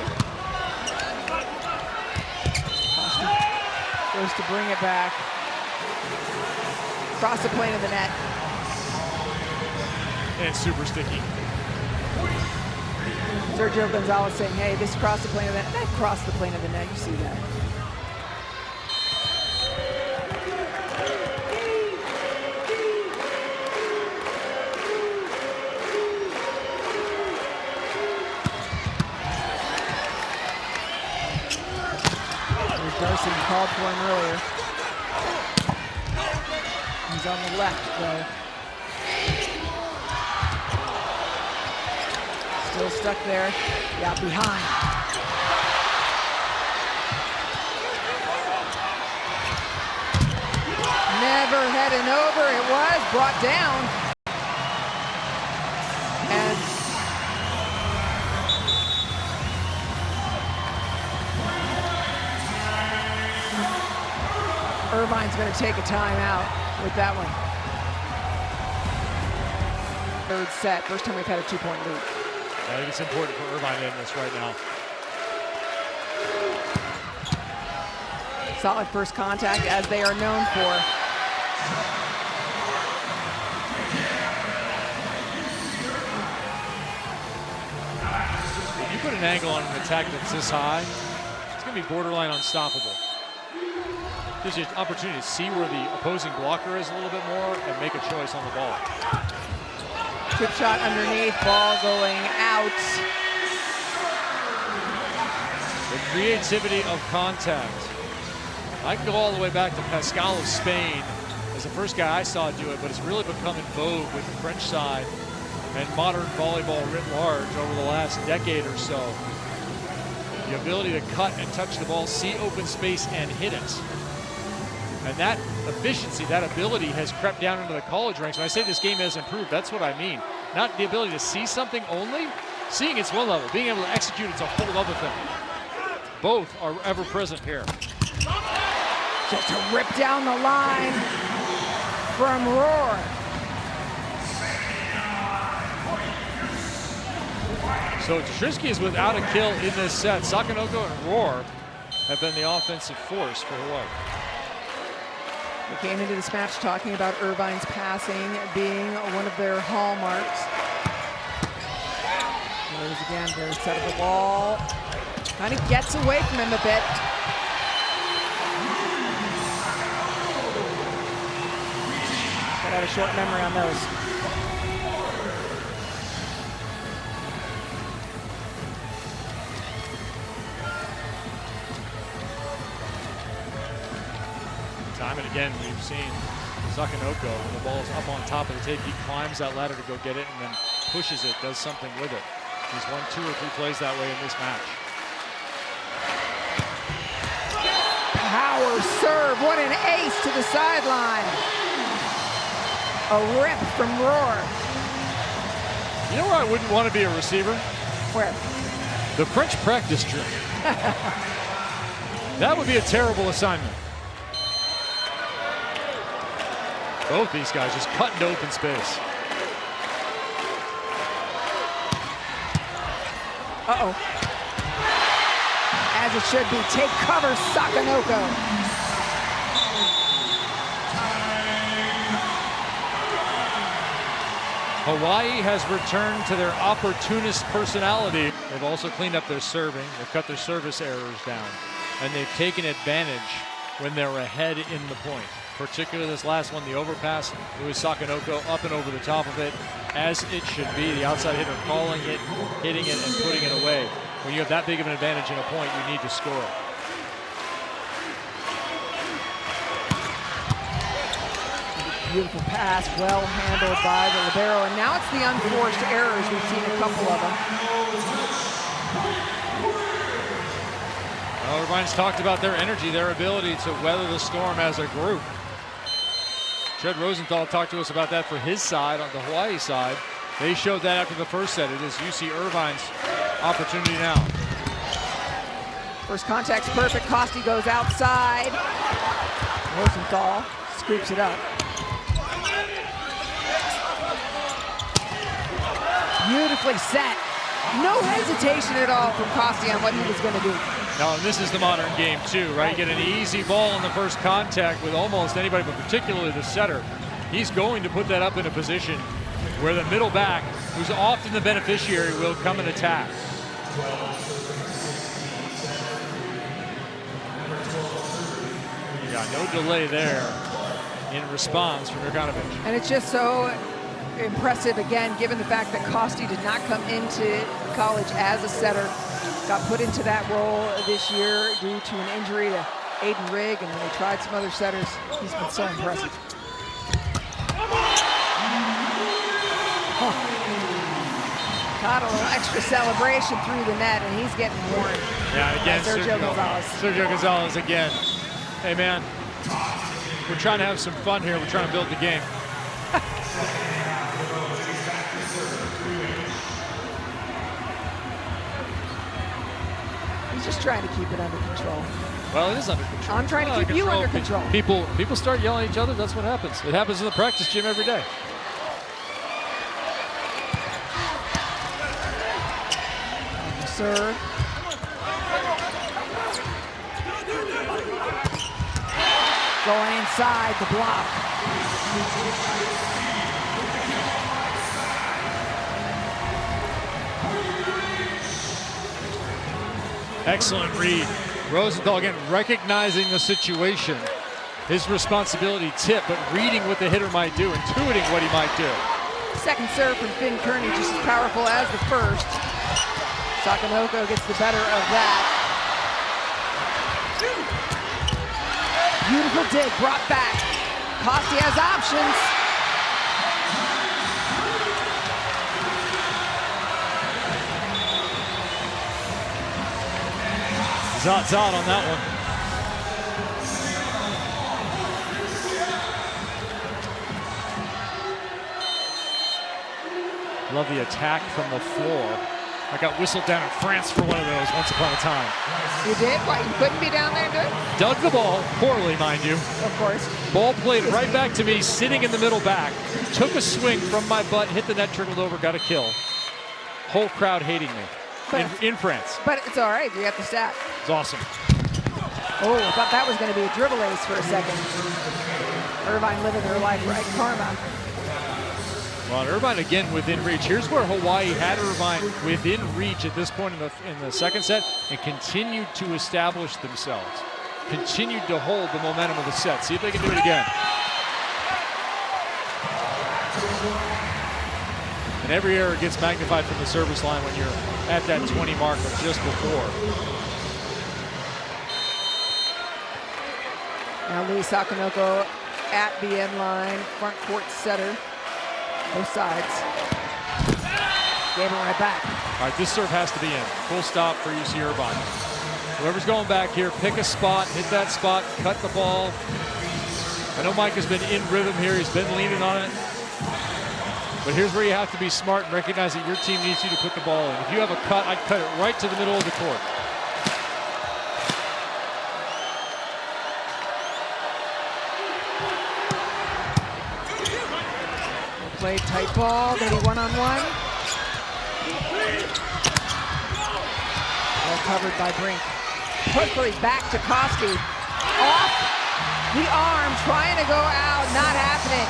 Goes to bring it back. Across the plane of the net. And super sticky. Sergio Gonzalez saying, hey, this crossed the plane of the net. That crossed the plane of the net, you see that. Darcy called for him earlier. He's on the left, though. Still stuck there. Yeah, behind. Never heading over. It was brought down. And Irvine's going to take a timeout with that one. Third set, first time we've had a 2-point lead. I think it's important for Irvine to end this right now. Solid first contact, as they are known for. If you put an angle on an attack that's this high, it's going to be borderline unstoppable. Gives you an opportunity to see where the opposing blocker is a little bit more and make a choice on the ball. Chip shot underneath, ball going out. The creativity of contact. I can go all the way back to Pascal of Spain as the first guy I saw do it, but it's really become in vogue with the French side and modern volleyball writ large over the last decade or so. The ability to cut and touch the ball, see open space, and hit it. And that efficiency, that ability has crept down into the college ranks. When I say this game has improved, that's what I mean. Not the ability to see something only. Seeing it's one level. Being able to execute it's a whole other thing. Both are ever present here. Just to rip down the line from Roar. So Trisky is without a kill in this set. Sakanoko and Roar have been the offensive force for Hawaii. We came into this match talking about Irvine's passing being one of their hallmarks. There's again, very set of the ball. Kind of gets away from him a bit. Got out a short memory on those. Time and again, we've seen Sakanoko, when the ball is up on top of the tape, he climbs that ladder to go get it and then pushes it, does something with it. He's won 2 or 3 plays that way in this match. Power serve, what an ace to the sideline. A rip from Roar. You know where I wouldn't want to be a receiver? Where? The French practice gym. That would be a terrible assignment. Both these guys just cut into open space. Uh-oh. As it should be. Take cover, Sakanoko. Hawaii has returned to their opportunist personality. They've also cleaned up their serving. They've cut their service errors down. And they've taken advantage when they're ahead in the point. Particularly this last one, the overpass. It was Sakanoko up and over the top of it, as it should be. The outside hitter calling it, hitting it, and putting it away. When you have that big of an advantage in a point, you need to score. Beautiful pass, well handled by the libero, and now it's the unforced errors. We've seen a couple of them. Well, Irvine's talked about their energy, their ability to weather the storm as a group. Jed Rosenthal talked to us about that for his side, on the Hawaii side. They showed that after the first set. It is UC Irvine's opportunity now. First contact's perfect. Costi goes outside. Rosenthal scoops it up. Beautifully set. No hesitation at all from Costi on what he was going to do. Now, and this is the modern game too, right? You get an easy ball in the first contact with almost anybody, but particularly the setter. He's going to put that up in a position where the middle back, who's often the beneficiary, will come and attack. Yeah, no delay there in response from Jurganovic. And it's just so impressive, again, given the fact that Costi did not come into college as a setter. Got put into that role this year due to an injury to Aiden Rigg, and when they tried some other setters, he's been so impressive. Caught a little extra celebration through the net, and he's getting worn. Yeah, again, Sergio Gonzalez. Sergio Gonzalez again. Hey, man, we're trying to have some fun here. We're trying to build the game. He's just trying to keep it under control. Well, it is under control. I'm trying to keep you under control. People start yelling at each other. That's what happens. It happens in the practice gym every day. Serve. Going inside the block. Excellent read. Rosenthal again recognizing the situation. His responsibility tip, but reading what the hitter might do, intuiting what he might do. Second serve from Finn Kearney, just as powerful as the first. Sakanoko gets the better of that. Beautiful dig, brought back. Costi has options. Zot on that one. Love the attack from the floor. I got whistled down in France for one of those once upon a time. You did? What, you couldn't be down there and do it? Dug the ball, poorly, mind you. Of course. Ball played right back to me, sitting in the middle back. Took a swing from my butt, hit the net, trickled over, got a kill. Whole crowd hating me in France. But it's all right, you got the stat. It's awesome. Oh, I thought that was going to be a dribble ace for a second. Irvine living their life right, karma. Well, Irvine again within reach. Here's where Hawaii had Irvine within reach at this point in the second set and continued to establish themselves. Continued to hold the momentum of the set. See if they can do it again. And every error gets magnified from the service line when you're at that 20 mark or just before. Now Lee Sakanoko at the end line, front court setter. Both sides. Gave it right back. All right, this serve has to be in. Full stop for UC Irvine. Whoever's going back here, pick a spot, hit that spot, cut the ball. I know Mike has been in rhythm here. He's been leaning on it. But here's where you have to be smart and recognize that your team needs you to put the ball in. If you have a cut, I'd cut it right to the middle of the court. Played tight ball, maybe one-on-one. Well covered by Brink. Quickly back to Costi. Off the arm, trying to go out, not happening.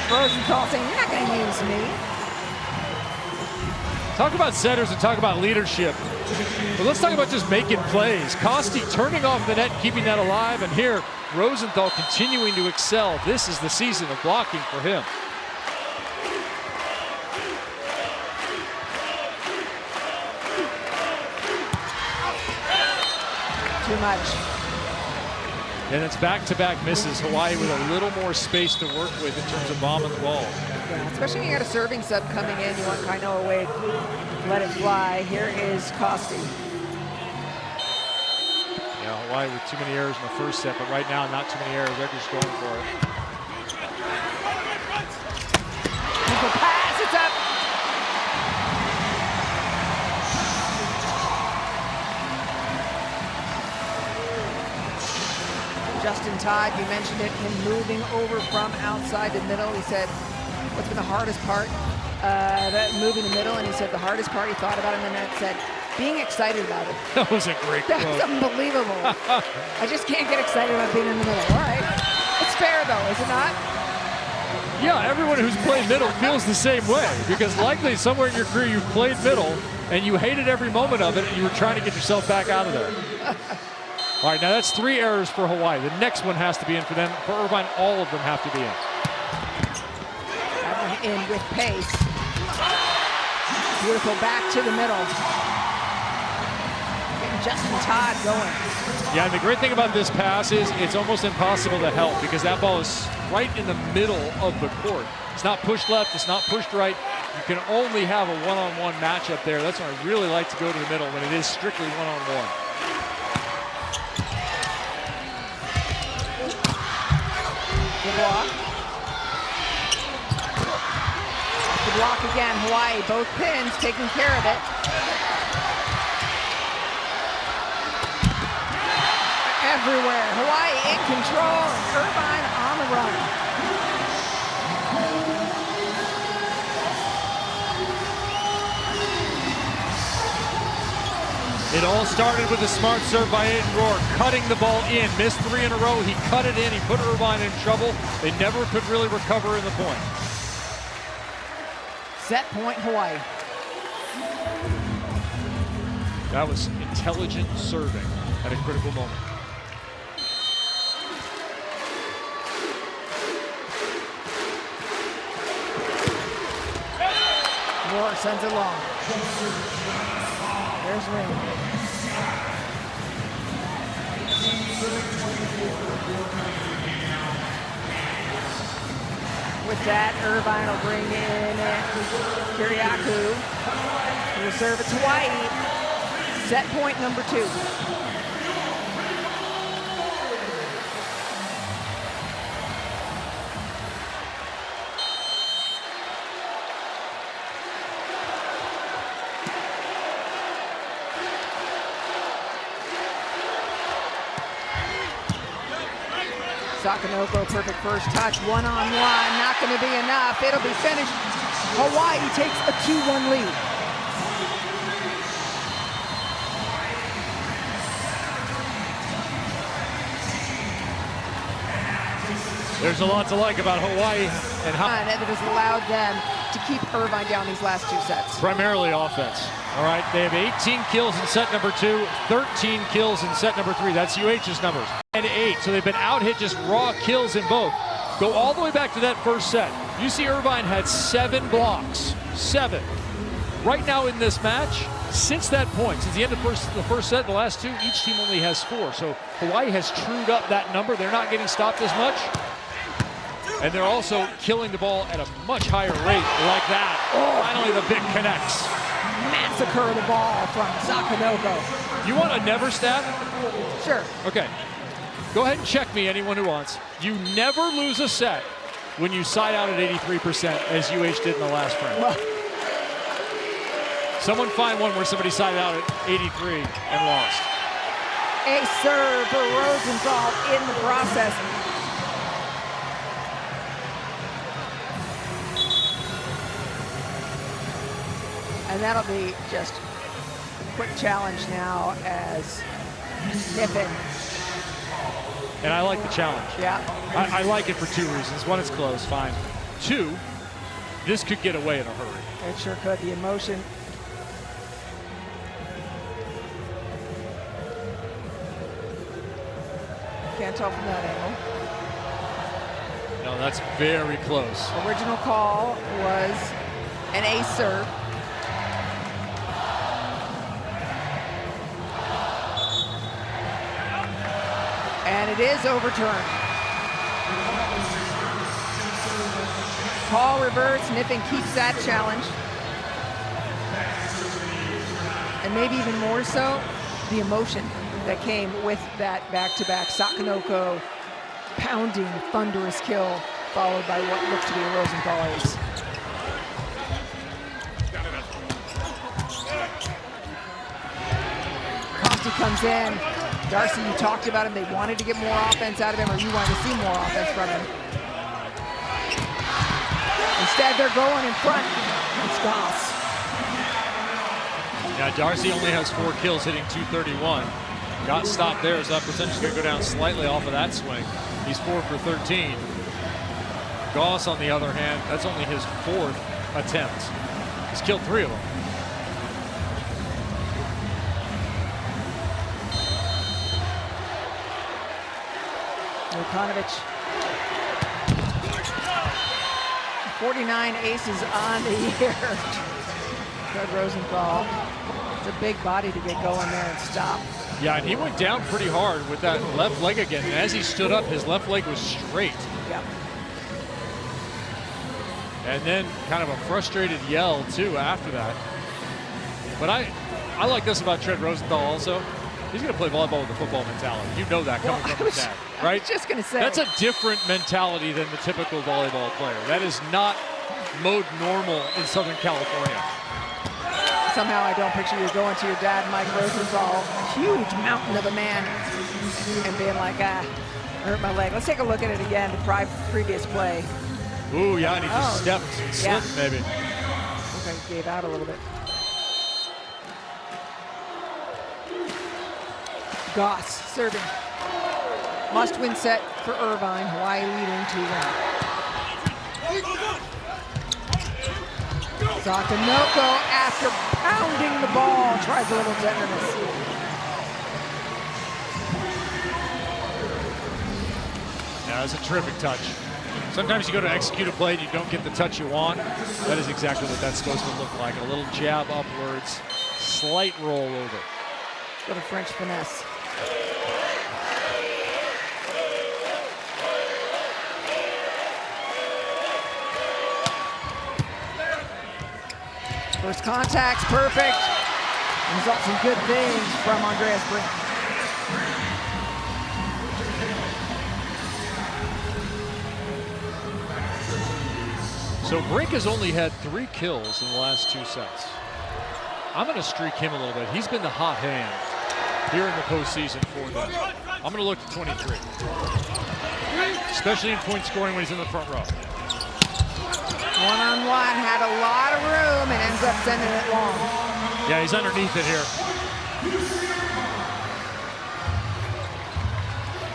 Rosenthal saying, you're not going to use me. Talk about setters and talk about leadership. But let's talk about just making plays. Costi turning off the net, keeping that alive, and here Rosenthal continuing to excel. This is the season of blocking for him. Too much. And it's back-to-back misses. Hawaii with a little more space to work with in terms of bombing the ball. Yeah, especially when you got a serving sub coming in, you want Kainoa away, let it fly. Here is Costi. Yeah, Hawaii with too many errors in the first set, but right now not too many errors. They're just going for it. Beautiful pass, it's up. Justin Todd, you mentioned it, him moving over from outside to middle. He said, what's been the hardest part? Moving to middle, and he said the hardest part he thought about in the net, said, being excited about it. That was a great quote. That's unbelievable. I just can't get excited about being in the middle. All right. It's fair, though, is it not? Yeah, everyone who's played middle feels the same way, because likely somewhere in your career you've played middle and you hated every moment of it and you were trying to get yourself back out of there. All right, now that's 3 errors for Hawaii. The next one has to be in for them. For Irvine, all of them have to be in. That one in with pace. Beautiful back to the middle. Getting Justin Todd going. Yeah, and the great thing about this pass is it's almost impossible to help because that ball is right in the middle of the court. It's not pushed left, it's not pushed right. You can only have a one-on-one matchup there. That's why I really like to go to the middle when it is strictly one-on-one. The block. The block again, Hawaii, both pins taking care of it. Everywhere, Hawaii in control, and Irvine on the run. It all started with a smart serve by Aiden Rohr, cutting the ball in. Missed 3 in a row. He cut it in. He put Irvine in trouble. They never could really recover in the point. Set point, Hawaii. That was intelligent serving at a critical moment. Rohr sends it long. There's Ring. With that, Irvine will bring in Kiriakou. He'll serve it to Hawaii. Set point number 2. Sakanoko, perfect first touch, one-on-one, not going to be enough. It'll be finished. Hawaii takes a 2-1 lead. There's a lot to like about Hawaii and how that has allowed them to keep Irvine down these last 2 sets. primarily offense. All right, they have 18 kills in set number 2, 13 kills in set number 3. That's UH's numbers. And 8, so they've been out-hit just raw kills in both. Go all the way back to that first set. UC Irvine had 7 blocks, 7. Right now in this match, since that point, since the end of the first set, the last 2, each team only has 4. So Hawaii has trued up that number. They're not getting stopped as much. And they're also killing the ball at a much higher rate like that. Oh, finally the big connects. Massacre the ball from Sakanoko. You want a never stat? Sure. Okay. Go ahead and check me, anyone who wants. You never lose a set when you side out at 83%, as UH did in the last frame. Well, Someone find one where somebody sided out at 83 and lost. a serve for Rosenthal in the process. And that'll be just a quick challenge now as Niffin. And I like the challenge. Yeah. I like it for 2 reasons. 1, it's close, fine. 2, this could get away in a hurry. It sure could. The emotion. Can't tell from that angle. No, that's very close. Original call was an ace serve. And it is overturned. Call reverse, Niffin keeps that challenge. And maybe even more so, the emotion that came with that back-to-back Sakanoko pounding, thunderous kill, followed by what looked to be a Rosenthal ace. Conti comes in. Darcy, you talked about him. They wanted to get more offense out of him, or you wanted to see more offense from him. Instead, they're going in front. It's Goss. Yeah, Darcy only has 4 kills, hitting .231. Got stopped there, so that percentage is going to go down slightly off of that swing. He's 4 for 13. Goss, on the other hand, that's only his 4th attempt. He's killed 3 of them. Vukonovic. 49 aces on the year. Fred Rosenthal. It's a big body to get going there and stop. Yeah, and he went down pretty hard with that left leg again. And as he stood up, his left leg was straight. Yep. And then kind of a frustrated yell, too, after that. But I like this about Fred Rosenthal also. He's going to play volleyball with a football mentality. You know that coming from his dad, right? I was just going to say. That's a different mentality than the typical volleyball player. That is not mode normal in Southern California. Somehow I don't picture you going to your dad, Mike Rosenthal, huge mountain of a man, and being like, I hurt my leg. Let's take a look at it again, the previous play. Ooh, yeah, and he just stepped and slipped, maybe. I think I gave out a little bit. Goss serving. Must-win set for Irvine. Hawaii leading 2-1. Sakanoko, after pounding the ball, tries a little tenderness. Yeah, it's a terrific touch. Sometimes you go to execute a play and you don't get the touch you want. That is exactly what that's supposed to look like. A little jab upwards, slight roll over. Go to French finesse. First contact's perfect. Results in good things from Andreas Brink. So Brink has only had 3 kills in the last 2 sets. I'm going to streak him a little bit. He's been the hot hand here in the postseason for them. I'm going to look at 23. Especially in point scoring when he's in the front row. One-on-one, had a lot of room and ends up sending it long. Yeah, he's underneath it here.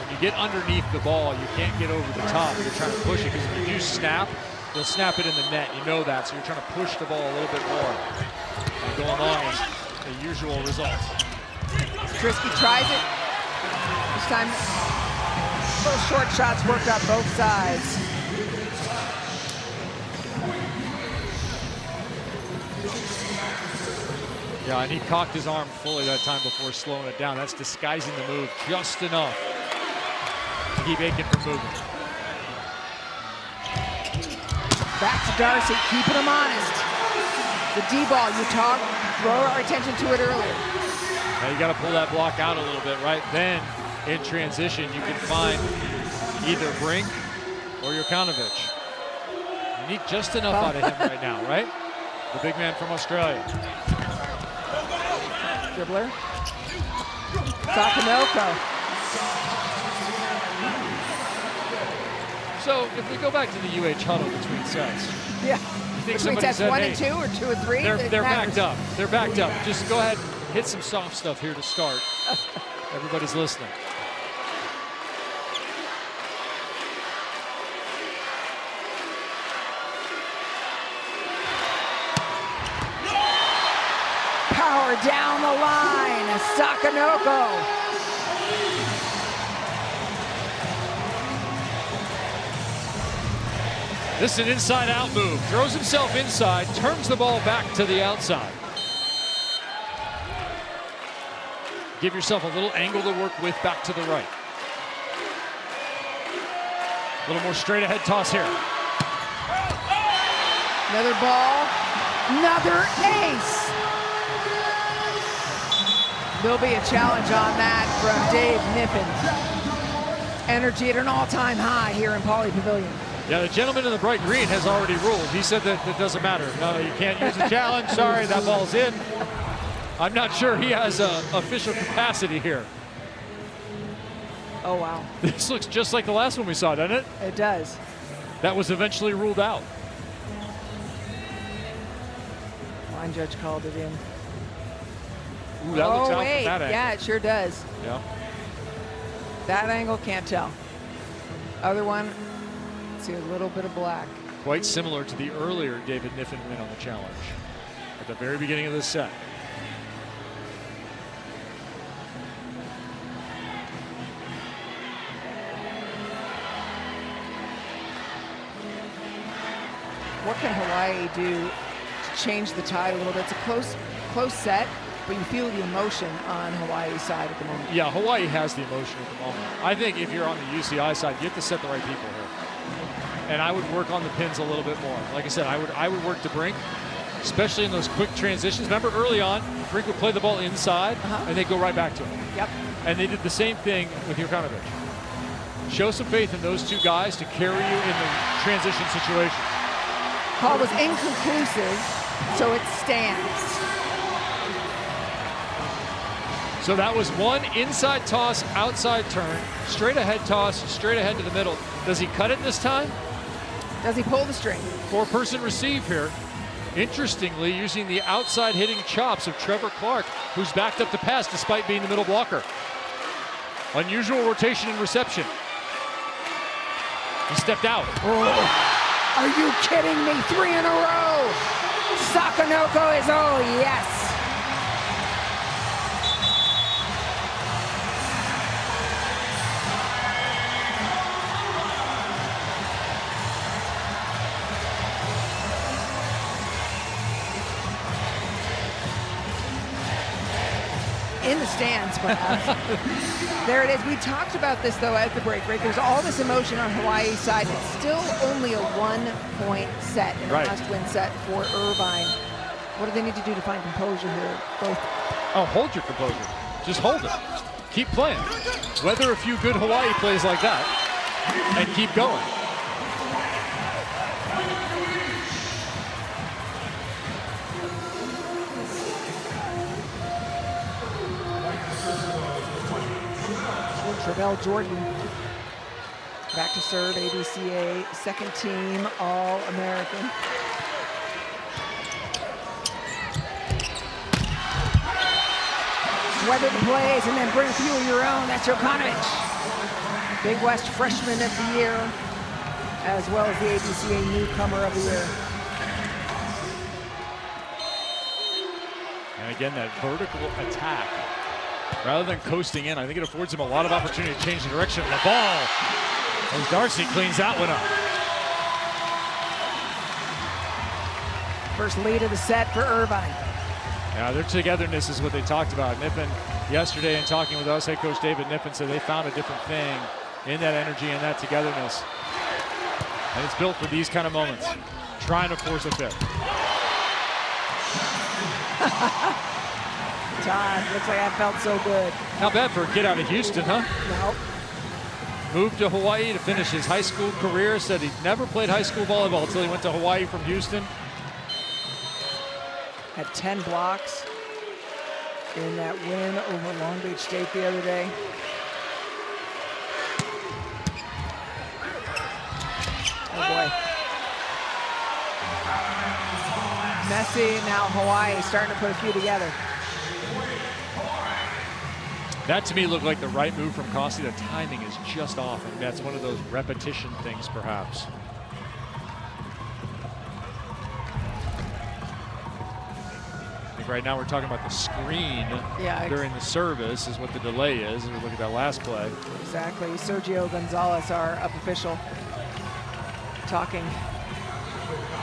When you get underneath the ball, you can't get over the top. You're trying to push it, because if you do snap, you'll snap it in the net. You know that, so you're trying to push the ball a little bit more. And going long is the usual result. Trisky tries it. This time, those short shots worked out both sides. Yeah, and he cocked his arm fully that time before slowing it down. That's disguising the move just enough to keep Aiken from moving. Back to Darcy, keeping him honest. The D-ball, you draw our attention to it earlier. Now you got to pull that block out a little bit, right? Then, in transition, you can find either Brink or Vukonovic. You need just enough out of him right now, right? The big man from Australia. Dribbler. Sakanoko. So if we go back to the UH huddle between sets. Yeah. You think Between sets said, 1 hey, and 2 or 2 and 3? They're backed up. They're backed up. Just go ahead and hit some soft stuff here to start. Everybody's listening. Power down the line, Sakanoko. This is an inside-out move. Throws himself inside, turns the ball back to the outside. Give yourself a little angle to work with back to the right. A little more straight ahead toss here. Another ball, another ace. There'll be a challenge on that from Dave Niffen. Energy at an all-time high here in Pauley Pavilion. Yeah, the gentleman in the bright green has already ruled. He said that it doesn't matter. No, you can't use the challenge. Sorry, that ball's in. I'm not sure he has official capacity here. Oh, wow. This looks just like the last one we saw, doesn't it? It does. That was eventually ruled out. Line judge called it in. Ooh, that looks out wait. from that angle. Yeah, it sure does. Yeah. That angle, can't tell. Other one, see a little bit of black. Quite similar to the earlier David Niffen win on the challenge at the very beginning of this set. What can Hawai'i do to change the tide a little bit? It's a close set, but you feel the emotion on Hawaii's side at the moment. Yeah, Hawai'i has the emotion at the moment. I think if you're on the UCI side, you have to set the right people here. And I would work on the pins a little bit more. Like I said, I would work to Brink, especially in those quick transitions. Remember early on, Brink would play the ball inside, and they'd go right back to him. Yep. And they did the same thing with Jurkanovic. Show some faith in those two guys to carry you in the transition situation. Call was inconclusive, so it stands. So that was one inside toss, outside turn, straight ahead toss, straight ahead to the middle. Does he cut it this time? Does he pull the string? Four-person receive here. Interestingly, using the outside hitting chops of Trevor Clark, who's backed up to pass despite being the middle blocker. Unusual rotation and reception. He stepped out. Oh. Are you kidding me? 3 in a row. Sakanoko is, oh yes. In the stands, perhaps. There it is. We talked about this, though, at the break. Right? There's all this emotion on Hawaii's side. It's still only a 1-point set, and a must-win set for Irvine. What do they need to do to find composure here? Both. Oh, hold your composure. Just hold it. Keep playing. Weather a few good Hawai'i plays like that, and keep going. Travell Jordan back to serve, ABCA, second team All-American. Weather the plays and then bring a few of your own. That's Jurkanovic. Big West Freshman of the Year, as well as the ABCA Newcomer of the Year. And again, that vertical attack. Rather than coasting in, I think it affords him a lot of opportunity to change the direction of the ball. As Darcy cleans that one up. First lead of the set for Irvine. Yeah, their togetherness is what they talked about. Niffen, yesterday in talking with us, head coach David Niffen said they found a different thing in that energy and that togetherness. And it's built for these kind of moments. Trying to force a fifth. Todd, looks like that felt so good. Not bad for a kid out of Houston, huh? Nope. Moved to Hawai'i to finish his high school career. Said he'd never played high school volleyball until he went to Hawai'i from Houston. Had 10 blocks in that win over Long Beach State the other day. Oh boy. Messy, now Hawai'i starting to put a few together. That to me looked like the right move from Costi. The timing is just off, and that's one of those repetition things perhaps. I think right now we're talking about the screen during the service is what the delay is. As we look at that last play. Exactly. Sergio Gonzalez, our up official, talking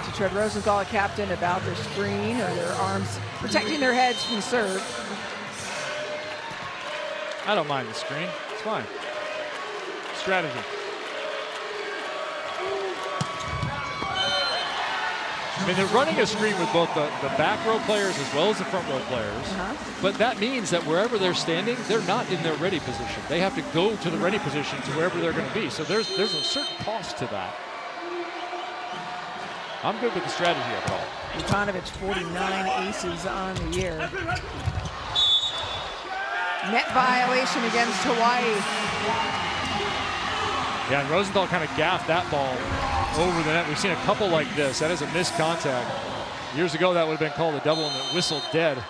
to Trev Rosenthal, a captain, about their screen or their arms protecting their heads from the serve. I don't mind the screen. It's fine. Strategy. I mean, they're running a screen with both the back row players as well as the front row players. But that means that wherever they're standing, they're not in their ready position. They have to go to the ready position to wherever they're going to be. So there's a certain cost to that. I'm good with the strategy of it all. Vucanovic, 49 aces on the year. Net violation against Hawaii. Yeah, and Rosenthal kind of gaffed that ball over the net. We've seen a couple like this. That is a missed contact. Years ago, that would have been called a double and it whistled dead.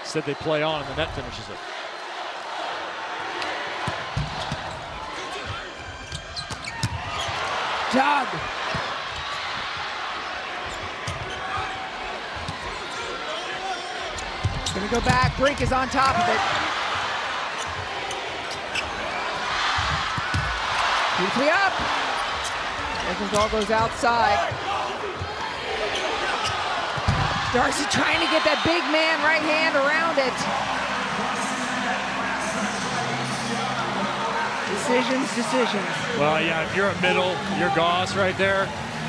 Instead, they play on and the net finishes it. Doug. Gonna go back. Brink is on top of it. Beautifully up. Rosenthal goes outside. Darcy trying to get that big man right hand around it. Decisions. Well, yeah, if you're a middle, you're Goss right there.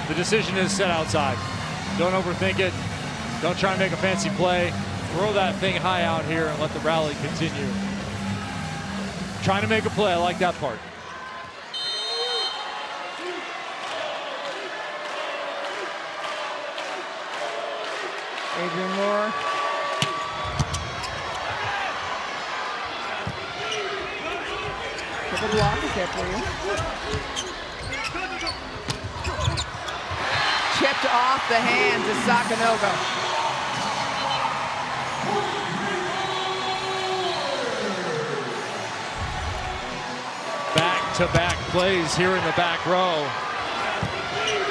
The decision is set outside. Don't overthink it. Don't try and make a fancy play. Throw that thing high out here and let the rally continue. Trying to make a play, I like that part. Adrian Moore. Triple block is there for you. Chipped off the hands of Sakanogo. Back-to-back plays here in the back row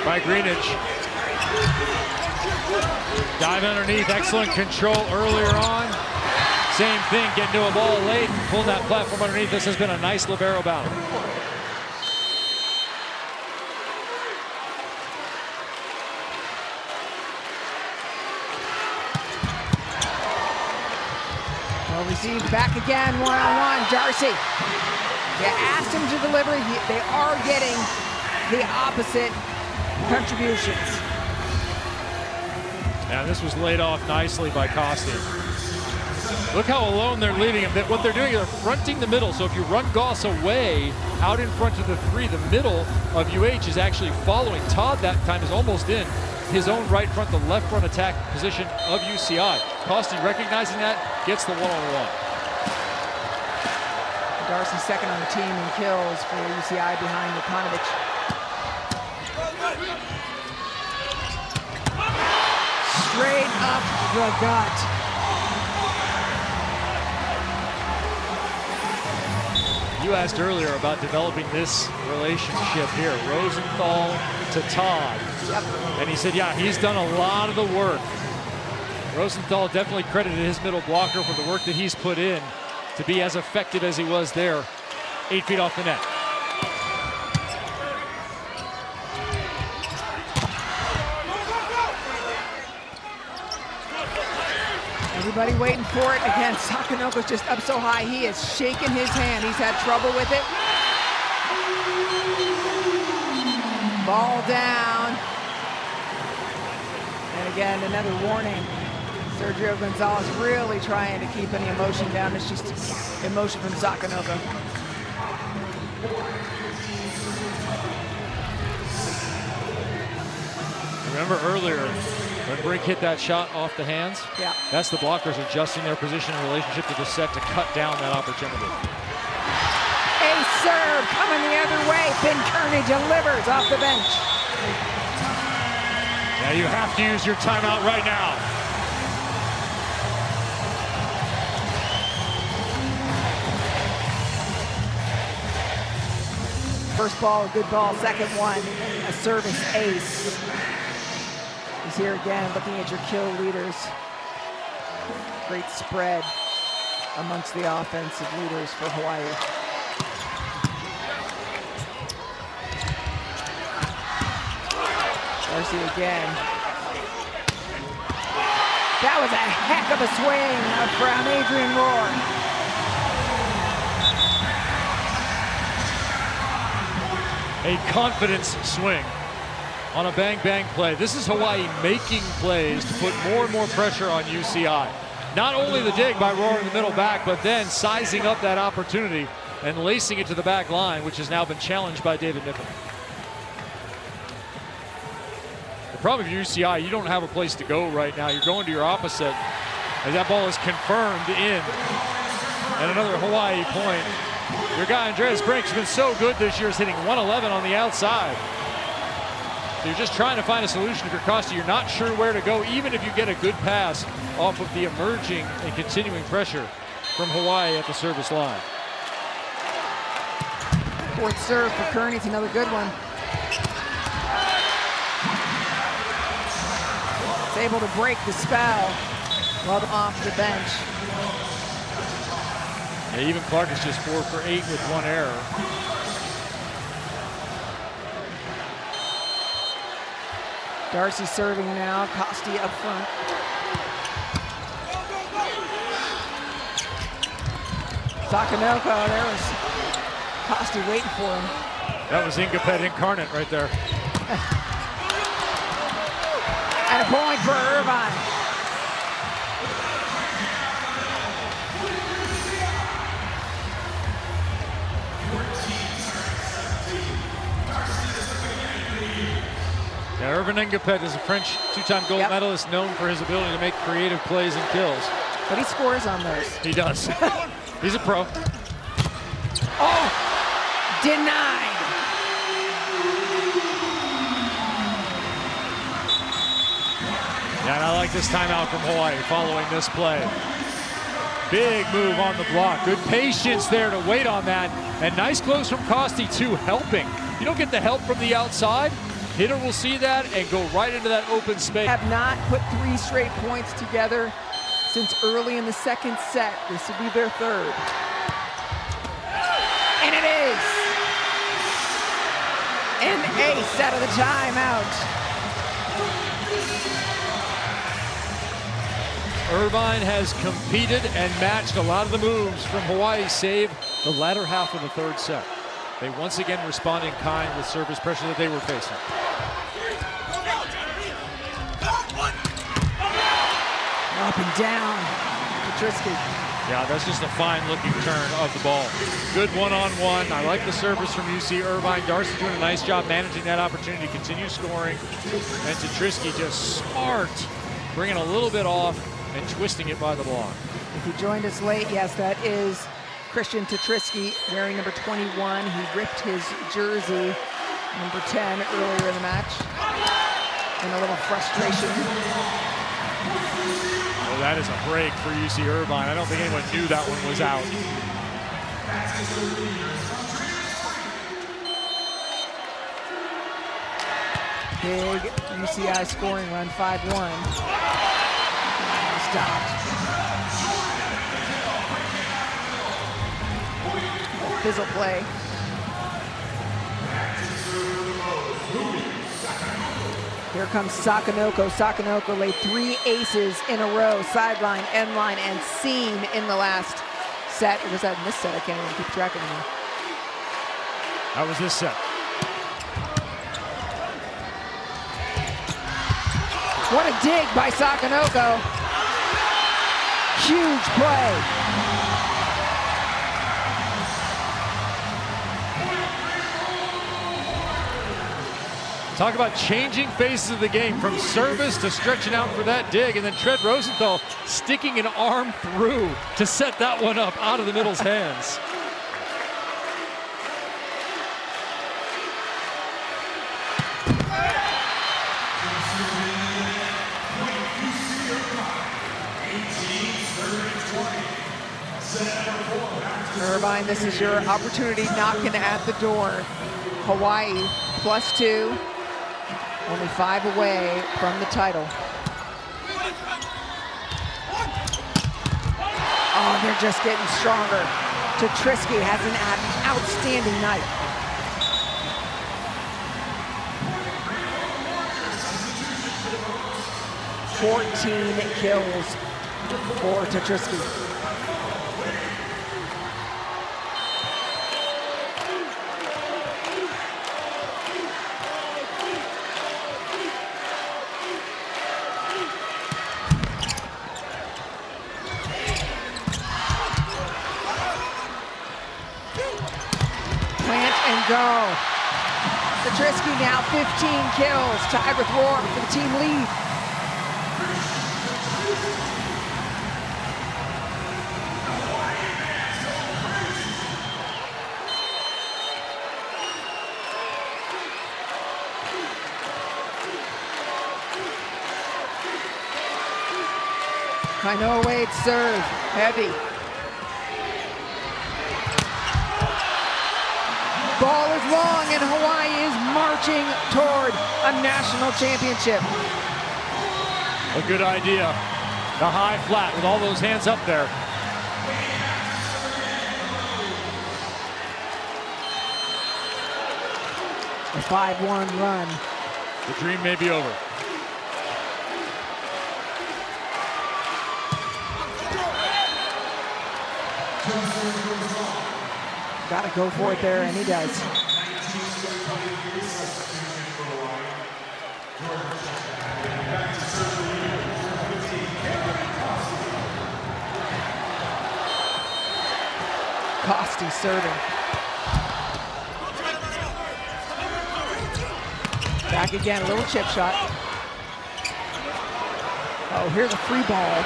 by Greenidge. Dive underneath, excellent control earlier on. Same thing, getting to a ball late, pull that platform underneath. This has been a nice libero battle. Well received back again, one-on-one, Darcy. You asked him to deliver, they are getting the opposite contributions. Yeah, this was laid off nicely by Costi. Look how alone they're leaving him. What they're doing, they're fronting the middle. So if you run Goss away, out in front of the three, the middle of UH is actually following. Todd that time is almost in his own right front, the left front attack position of UCI. Costi recognizing that, gets the one-on-one. Darcy second on the team in kills for UCI behind Vucanovic. Straight up the gut. You asked earlier about developing this relationship here, Rosenthal to Todd. Yep. And he said, yeah, he's done a lot of the work. Rosenthal definitely credited his middle blocker for the work that he's put in to be as effective as he was there, 8 feet off the net. Everybody waiting for it. Again, Sakanogo's just up so high, he is shaking his hand. He's had trouble with it. Ball down. And again, another warning. Sergio Gonzalez really trying to keep any emotion down. It's just emotion from Sakanogo. Remember earlier when Brink hit that shot off the hands? Yeah. That's the blockers adjusting their position in relationship to the set to cut down that opportunity. A serve coming the other way. Ben Kearney delivers off the bench. Yeah, you have to use your timeout right now. First ball, a good ball. Second one, a service ace. He's here again, looking at your kill leaders. Great spread amongst the offensive leaders for Hawaii. Darcy again. That was a heck of a swing from Adrian Rohr. A confidence swing. on a bang-bang play. This is Hawaii making plays to put more and more pressure on UCI. Not only the dig by roaring the middle back, but then sizing up that opportunity and lacing it to the back line, which has now been challenged by David Nippon. The problem for UCI, you don't have a place to go right now. You're going to your opposite as that ball is confirmed in. And another Hawaii point. Your guy, Andreas Brink, has been so good this year, is hitting 111 on the outside. So you're just trying to find a solution if you're Costi. You're not sure where to go, even if you get a good pass off of the emerging and continuing pressure from Hawaii at the service line. Fourth serve for Kearney. It's another good one. It's able to break the spell while off the bench. Yeah, even Clark is just 4 for 8 with 1 error. Darcy serving now, Costi up front. Sakanoko, there was Costi waiting for him. That was Ingapet incarnate right there. And a point for Irvine. Yeah, Irvine Ingapet is a French 2-time gold medalist known for his ability to make creative plays and kills. But he scores on those. He does. He's a pro. Oh, denied. Yeah, and I like this timeout from Hawaii following this play. Big move on the block. Good patience there to wait on that. And nice close from Costi too, helping. You don't get the help from the outside. Hitter will see that and go right into that open space. Have not put 3 straight points together since early in the second set. This will be their third. And it is an ace out of the timeout. Irvine has competed and matched a lot of the moves from Hawaii, save the latter half of the third set. They once again respond in kind with service pressure that they were facing. Up and down, Petrisky. Yeah, that's just a fine looking turn of the ball. Good one-on-one. I like the service from UC Irvine. Darcy doing a nice job managing that opportunity to continue scoring. And Petrisky just smart, bringing a little bit off and twisting it by the block. If you joined us late, yes, that is Christian Petrisky wearing number 21. He ripped his jersey, number 10, earlier in the match. And a little frustration. Oh, that is a break for UC Irvine. I don't think anyone knew that one was out. Big UCI scoring run, 5-1. Stopped. Fizzle play. Here comes Sakanoko. Sakanoko laid 3 aces in a row, sideline, end line, and seam in the last set. Or was that in this set? I can't even keep track anymore. That was this set. What a dig by Sakanoko. Huge play. Talk about changing phases of the game from service to stretching out for that dig, and then Tread Rosenthal sticking an arm through to set that one up out of the middle's hands. Irvine, this is your opportunity knocking at the door. Hawaii +2, only 5 away from the title. Oh, they're just getting stronger. Petrisky has an outstanding night. $14 kills for Petrisky. and go. Petrisky now 15 kills, tied with Rohr for the team lead. Kainoue serve, heavy. Ball is long and Hawaii is marching toward a national championship. A good idea. The high flat with all those hands up there. A 5-1 run. The dream may be over. Got to go for it there, and he does. Costi serving. Back again, a little chip shot. Oh, here's a free ball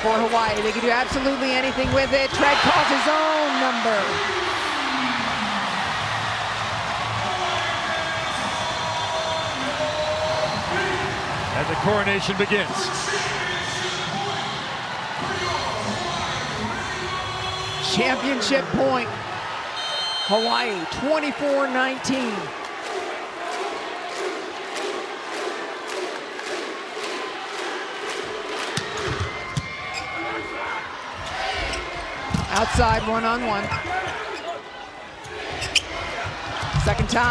for Hawaii. They can do absolutely anything with it. Tread calls his own number. And the coronation begins. Championship point. Hawaii 24-19. Outside one-on-one. Second time.